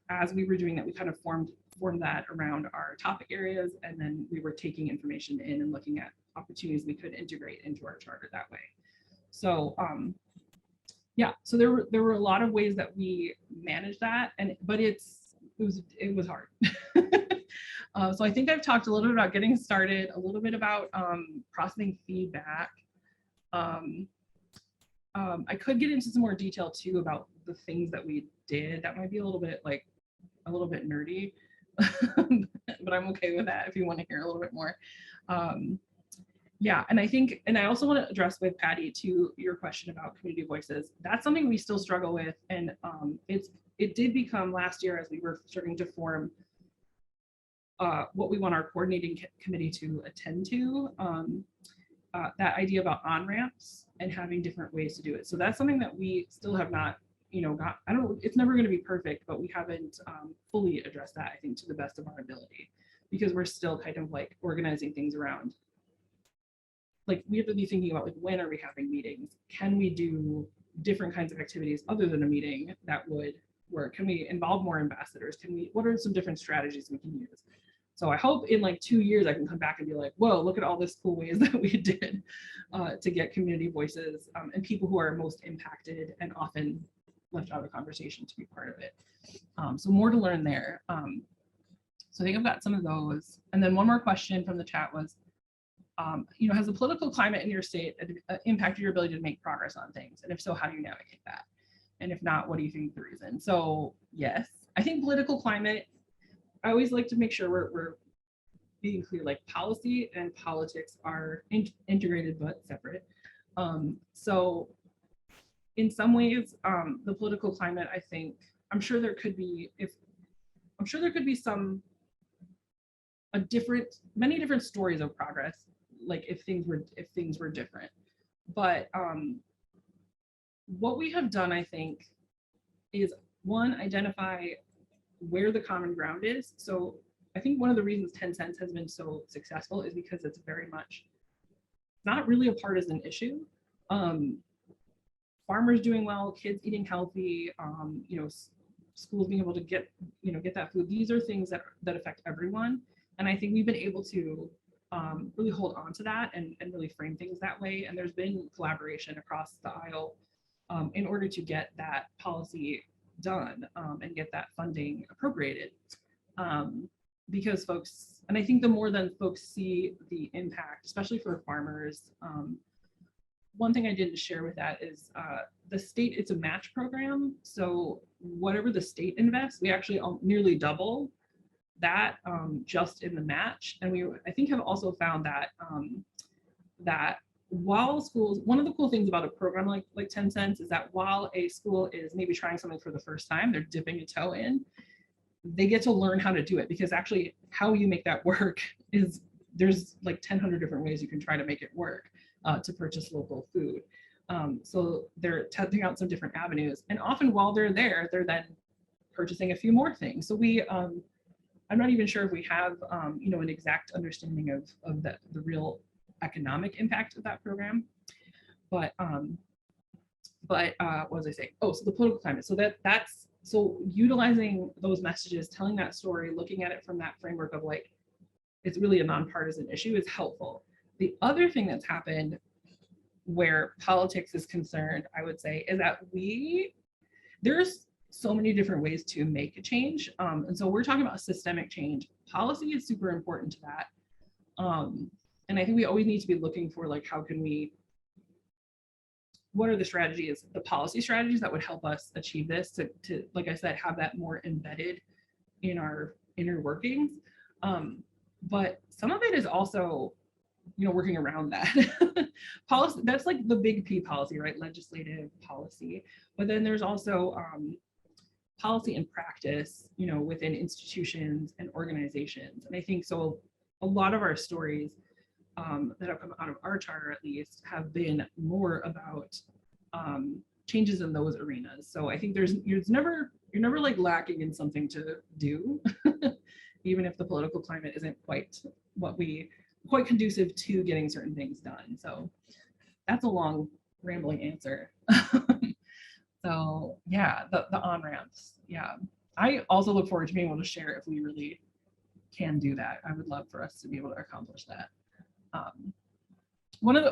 as we were doing that, we kind of formed that around our topic areas. And then we were taking information in and looking at opportunities we could integrate into our charter that way. So yeah, so there were a lot of ways that we managed that, but it was hard. So I think I've talked a little bit about getting started, a little bit about processing feedback. I could get into some more detail too about the things that we did. That might be a little bit nerdy. but I'm okay with that if you want to hear a little bit more. Yeah, and I think, and I also want to address with Patty to your question about community voices. That's something we still struggle with, and it did become last year as we were starting to form what we want our coordinating committee to attend to. That idea about on-ramps and having different ways to do it. So that's something that we still have not, I don't, it's never going to be perfect, but we haven't fully addressed that, I think, to the best of our ability, because we're still kind of like organizing things around. Like we have to be thinking about like, when are we having meetings? Can we do different kinds of activities other than a meeting that would work? Can we involve more ambassadors? What are some different strategies we can use? So I hope in like 2 years, I can come back and be like, whoa, look at all this cool ways that we did to get community voices and people who are most impacted and often left out of the conversation to be part of it. So more to learn there. So I think I've got some of those. And then one more question from the chat was, has the political climate in your state impacted your ability to make progress on things? And if so, how do you navigate that? And if not, what do you think the reason? So yes, I think political climate, I always like to make sure we're being clear, like policy and politics are integrated but separate. So in some ways, the political climate, I think, I'm sure there could be many different stories of progress, like if things were different. But what we have done, I think, is one, identify where the common ground is. So I think one of the reasons 10 cents has been so successful is because it's very much not really a partisan issue. Farmers doing well, kids eating healthy, schools being able to get that food. These are things that affect everyone. And I think we've been able to really hold on to that and really frame things that way. And there's been collaboration across the aisle in order to get that policy done and get that funding appropriated. Because folks, and I think the more that folks see the impact, especially for farmers, one thing I didn't share with that is the state, it's a match program. So whatever the state invests, we actually nearly double that just in the match. And I think have also found that that while schools, one of the cool things about a program like 10 cents is that while a school is maybe trying something for the first time, they're dipping a toe in, they get to learn how to do it, because actually how you make that work is there's like 1,000 different ways you can try to make it work to purchase local food. So they're testing out some different avenues, and often while they're there, they're then purchasing a few more things. So I'm not even sure if we have an exact understanding of the real economic impact of that program. But what was I saying? Oh, so the political climate. So so utilizing those messages, telling that story, looking at it from that framework of like, it's really a nonpartisan issue is helpful. The other thing that's happened where politics is concerned, I would say, is that there's so many different ways to make a change. And so we're talking about systemic change. Policy is super important to that. And I think we always need to be looking for like, what are the strategies, the policy strategies that would help us achieve this to like I said, have that more embedded in our inner workings. But some of it is also, working around that. Policy, that's like the big P policy, right? Legislative policy. But then there's also policy and practice, within institutions and organizations. And I think so a lot of our stories that have come out of our charter, at least, have been more about changes in those arenas. So I think you're never like lacking in something to do, even if the political climate isn't quite conducive to getting certain things done. So that's a long rambling answer. So yeah, the on-ramps. Yeah. I also look forward to being able to share if we really can do that. I would love for us to be able to accomplish that.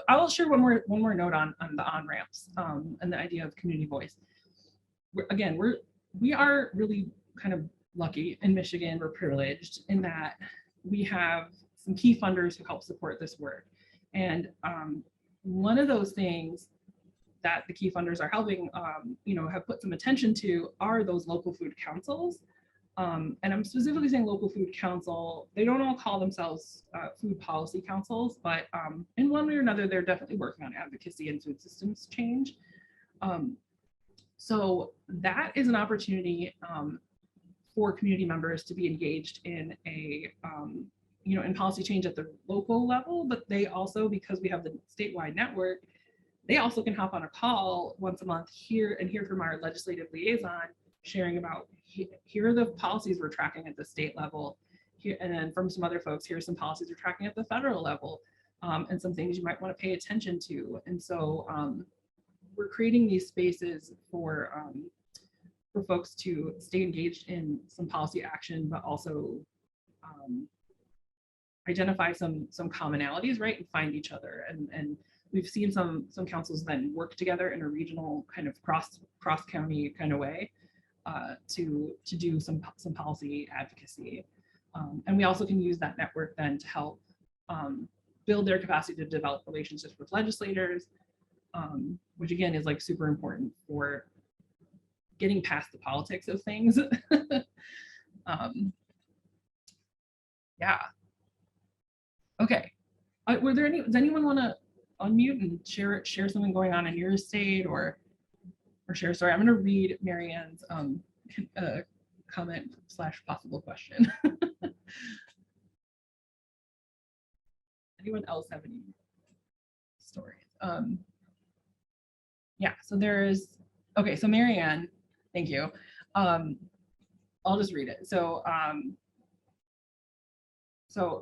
I'll share one more note on the on-ramps and the idea of community voice. We are really kind of lucky in Michigan. We're privileged in that we have some key funders who help support this work. And one of those things that the key funders are helping, have put some attention to are those local food councils. And I'm specifically saying local food council. They don't all call themselves food policy councils, but in one way or another, they're definitely working on advocacy and food systems change. So that is an opportunity for community members to be engaged in a, in policy change at the local level, but they also, because we have the statewide network, they also can hop on a call once a month here and hear from our legislative liaison, sharing about here are the policies we're tracking at the state level, here, and then from some other folks, here's some policies we're tracking at the federal level, and some things you might want to pay attention to. And so we're creating these spaces for folks to stay engaged in some policy action, but also identify some commonalities, right, and find each other. And we've seen some councils then work together in a regional kind of cross county kind of way to do some policy advocacy. And we also can use that network then to help build their capacity to develop relationships with legislators, which again is like super important for getting past the politics of things. Yeah. Okay. Does anyone want to unmute and share something going on in your state or share a story? I'm going to read Mary Ann's comment / possible question. Anyone else have any stories? Yeah, so there's, okay, so Mary Ann, thank you. I'll just read it. So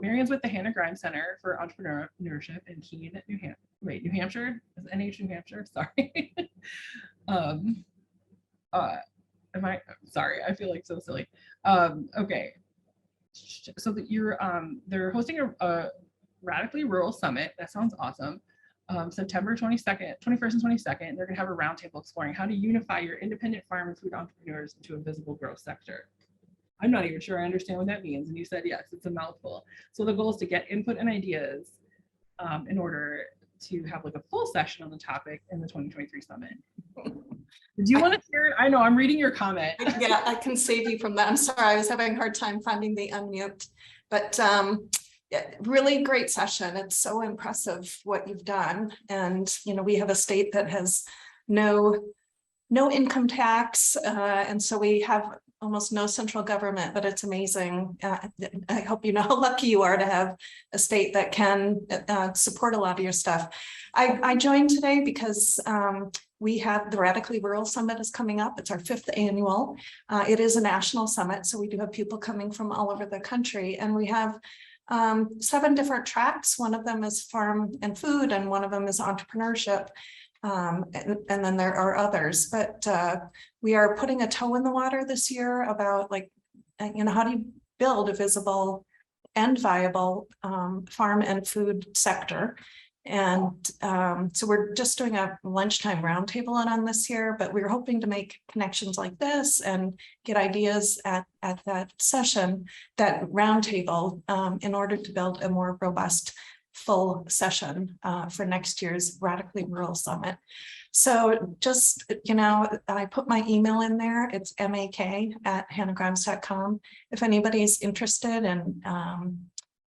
Mary Ann's with the Hannah Grimes Center for Entrepreneurship in Keene, New Hampshire? Is it NH New Hampshire? Sorry. Sorry, I feel like so silly. Okay. So that they're hosting a radically rural summit. That sounds awesome. September 21st and 22nd, they're gonna have a roundtable exploring how to unify your independent farm and food entrepreneurs into a visible growth sector. I'm not even sure I understand what that means. And you said, yes, it's a mouthful. So the goal is to get input and ideas in order to have like a full session on the topic in the 2023 summit. Do you want to share it? I know I'm reading your comment. Yeah, I can save you from that. I'm sorry, I was having a hard time finding the unmute, but yeah, really great session. It's so impressive what you've done. And, we have a state that has no income tax. And so we have almost no central government, but it's amazing. I hope you know how lucky you are to have a state that can support a lot of your stuff. I joined today because we have the Radically Rural Summit is coming up. It's our 5th annual. It is a national summit, so we do have people coming from all over the country, and we have 7 different tracks. One of them is farm and food, and one of them is entrepreneurship. And then there are others, but we are putting a toe in the water this year about how do you build a visible and viable farm and food sector. And so we're just doing a lunchtime roundtable on this year, but we're hoping to make connections like this and get ideas at that session, that roundtable, in order to build a more robust full session for next year's Radically Rural Summit. So just, I put my email in there. It's mak@hannahgrimes.com. If anybody's interested in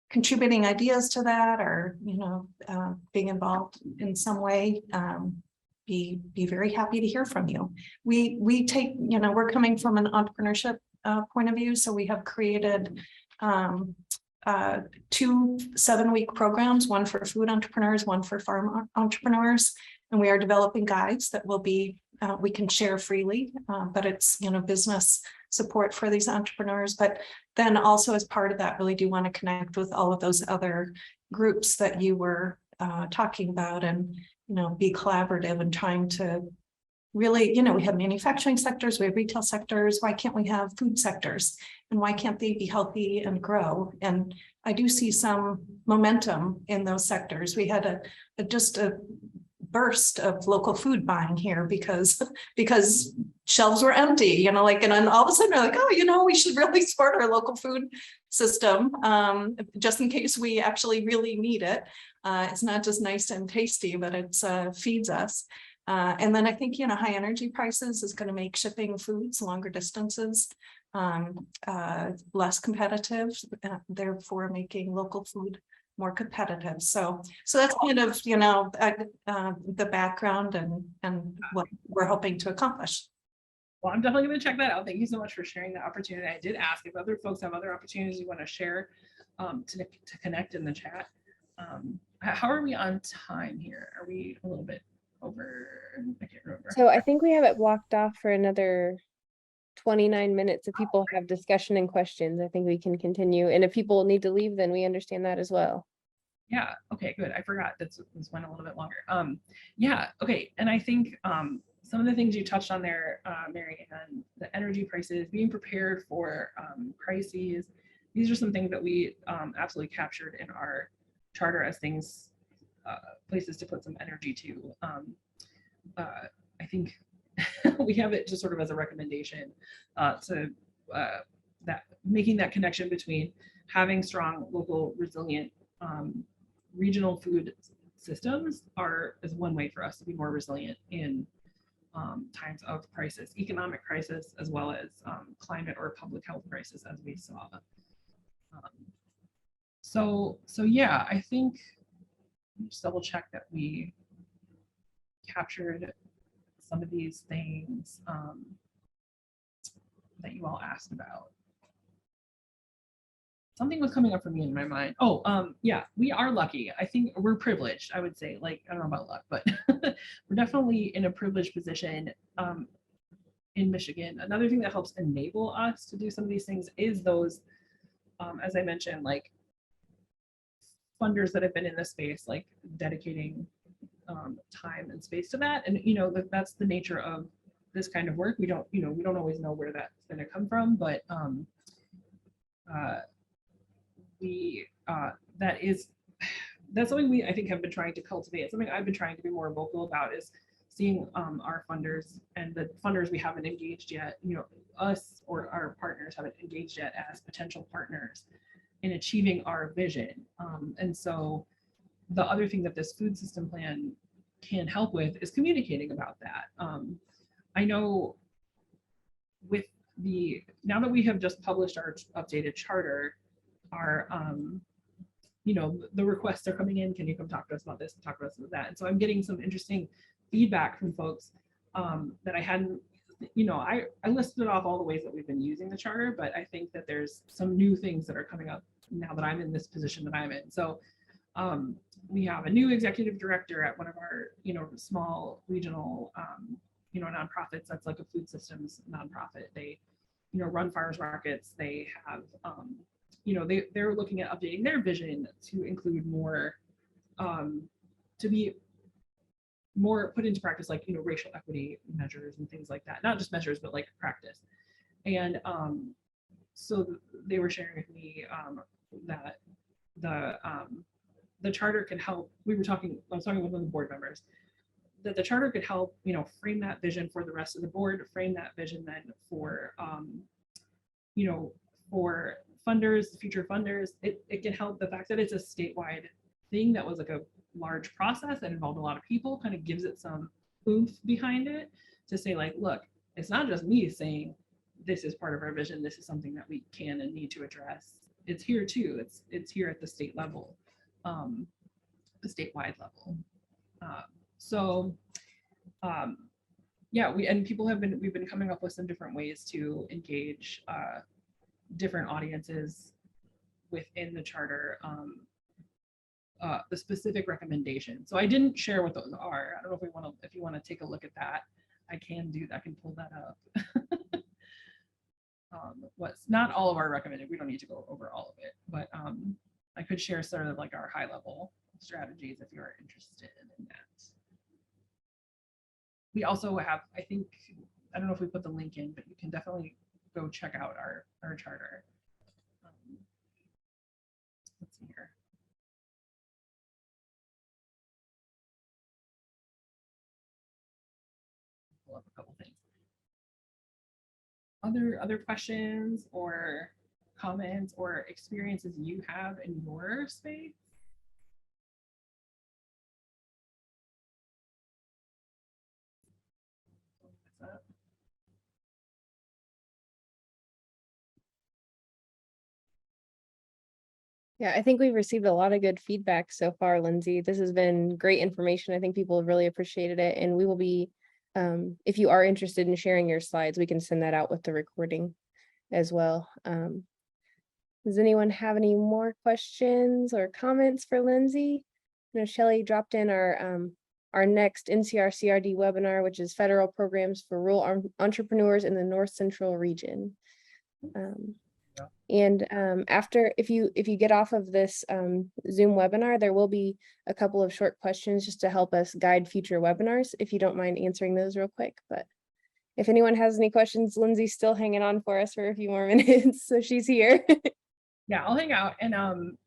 contributing ideas to that, or, being involved in some way, be very happy to hear from you. We take, we're coming from an entrepreneurship point of view. So we have created 2 7-week programs, one for food entrepreneurs, one for farm entrepreneurs. And we are developing guides that will be, we can share freely, but it's, business support for these entrepreneurs. But then also as part of that, really do want to connect with all of those other groups that you were talking about, and, be collaborative and trying to really, we have manufacturing sectors, we have retail sectors. Why can't we have food sectors? And why can't they be healthy and grow? And I do see some momentum in those sectors. We had just a burst of local food buying here because shelves were empty, and then all of a sudden they're like, oh, we should really support our local food system, just in case we actually really need it. It's not just nice and tasty, but it feeds us. And then I think, high energy prices is going to make shipping foods longer distances less competitive, therefore making local food more competitive. So that's kind of, the background and what we're hoping to accomplish. Well, I'm definitely going to check that out. Thank you so much for sharing the opportunity. I did ask if other folks have other opportunities you want to share to connect in the chat. How are we on time here? Are we a little bit over? I can't remember. So I think we have it blocked off for another 29 minutes. If people have discussion and questions, I think we can continue. And if people need to leave, then we understand that as well. Yeah. Okay, good. I forgot this went a little bit longer. Yeah. Okay. And I think some of the things you touched on there, Mary, and the energy prices, being prepared for crises. These are some things that we absolutely captured in our charter as things, places to put some energy to. I think we have it just sort of as a recommendation to that making that connection between having strong local resilient regional food systems is one way for us to be more resilient in times of crisis, economic crisis, as well as climate or public health crisis, as we saw. So yeah, I think just double check that we captured some of these things that you all asked about. Something was coming up for me in my mind. Oh, yeah, we are lucky. I think we're privileged, I would say. Like, I don't know about luck, but we're definitely in a privileged position in Michigan. Another thing that helps enable us to do some of these things is those, as I mentioned, like funders that have been in this space, like dedicating time and space to that. And, that's the nature of this kind of work. We don't always know where that's going to come from, but that's something we, I think, have been trying to cultivate. Something I've been trying to be more vocal about is seeing our funders and the funders we haven't engaged yet, us or our partners haven't engaged yet as potential partners in achieving our vision. And so the other thing that this food system plan can help with is communicating about that. I know now that we have just published our updated charter, our the requests are coming in. Can you come talk to us about this, talk to us about that? And so I'm getting some interesting feedback from folks that I hadn't, I listed off all the ways that we've been using the charter, but I think that there's some new things that are coming up now that I'm in this position that I'm in. So we have a new executive director at one of our, small regional, nonprofits. That's like a food systems nonprofit. They, run farmers markets. They have, they're looking at updating their vision to include more, to be more put into practice, like, racial equity measures and things like that. Not just measures, but like practice. And so they were sharing with me that the charter could help. I was talking with one of the board members, that the charter could help, frame that vision for the rest of the board, frame that vision then for, for funders, future funders. It can help. The fact that it's a statewide thing that was like a large process that involved a lot of people kind of gives it some oomph behind it to say, like, look, it's not just me saying this is part of our vision. This is something that we can and need to address. It's here too. It's here at the state level, the statewide level. Yeah, we've been coming up with some different ways to engage different audiences within the charter, the specific recommendations. So I didn't share what those are. I don't know if you want to take a look at that. I can do that. I can pull that up. What's not all of our recommended, we don't need to go over all of it, but I could share sort of like our high level strategies if you're interested in that. We also have, I don't know if we put the link in, but you can definitely go check out our charter. Let's see here. Pull up a couple things. Other questions or comments or experiences you have in your space? Yeah, I think we've received a lot of good feedback so far, Lindsay. This has been great information. I think people have really appreciated it, and we will be, if you are interested in sharing your slides, we can send that out with the recording as well. Does anyone have any more questions or comments for Lindsay? You know, Shelley dropped in our next NCR CRD webinar, which is federal programs for rural entrepreneurs in the North Central region. After, if you get off of this Zoom webinar, there will be a couple of short questions just to help us guide future webinars, if you don't mind answering those real quick. But if anyone has any questions, Lindsay's still hanging on for us for a few more minutes, so she's here. Yeah, I'll hang out, and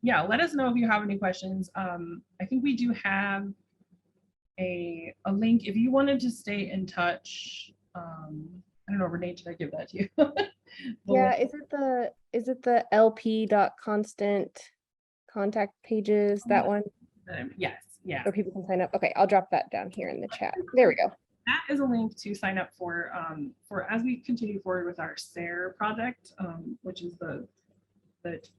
yeah, let us know if you have any questions. I think we do have a link if you wanted to stay in touch. I don't know, Renee, did I give that to you? Yeah, is it the lp.constant contact pages, that one, Yes, yeah. where people can sign up? Okay, I'll drop that down here in the chat. There we go. That is a link to sign up for as we continue forward with our SARE project, which is the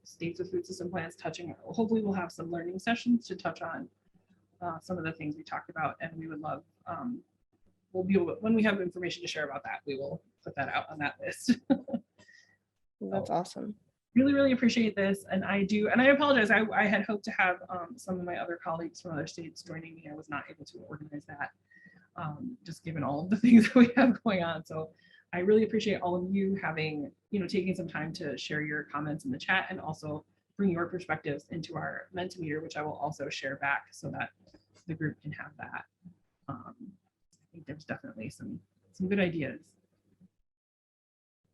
states with food system plans touching. Hopefully we'll have some learning sessions to touch on some of the things we talked about, and we would love, we'll be able to, when we have information to share about that, we will put that out on that list. That's awesome. Really appreciate this, and I apologize. I had hoped to have some of my other colleagues from other states joining me. I was not able to organize that, just given all of the things that we have going on. So I really appreciate all of you having, taking some time to share your comments in the chat, and also bring your perspectives into our Mentimeter, which I will also share back so that the group can have that. I think there's definitely some good ideas.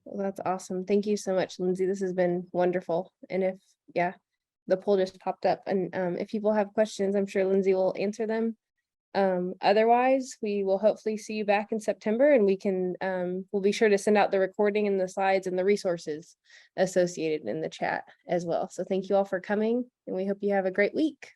Well, that's awesome. Thank you so much, Lindsay. This has been wonderful. And if, yeah, the poll just popped up, and if people have questions, I'm sure Lindsay will answer them. Otherwise, we will hopefully see you back in September, and we can, we'll be sure to send out the recording and the slides and the resources associated in the chat as well. So thank you all for coming, and we hope you have a great week.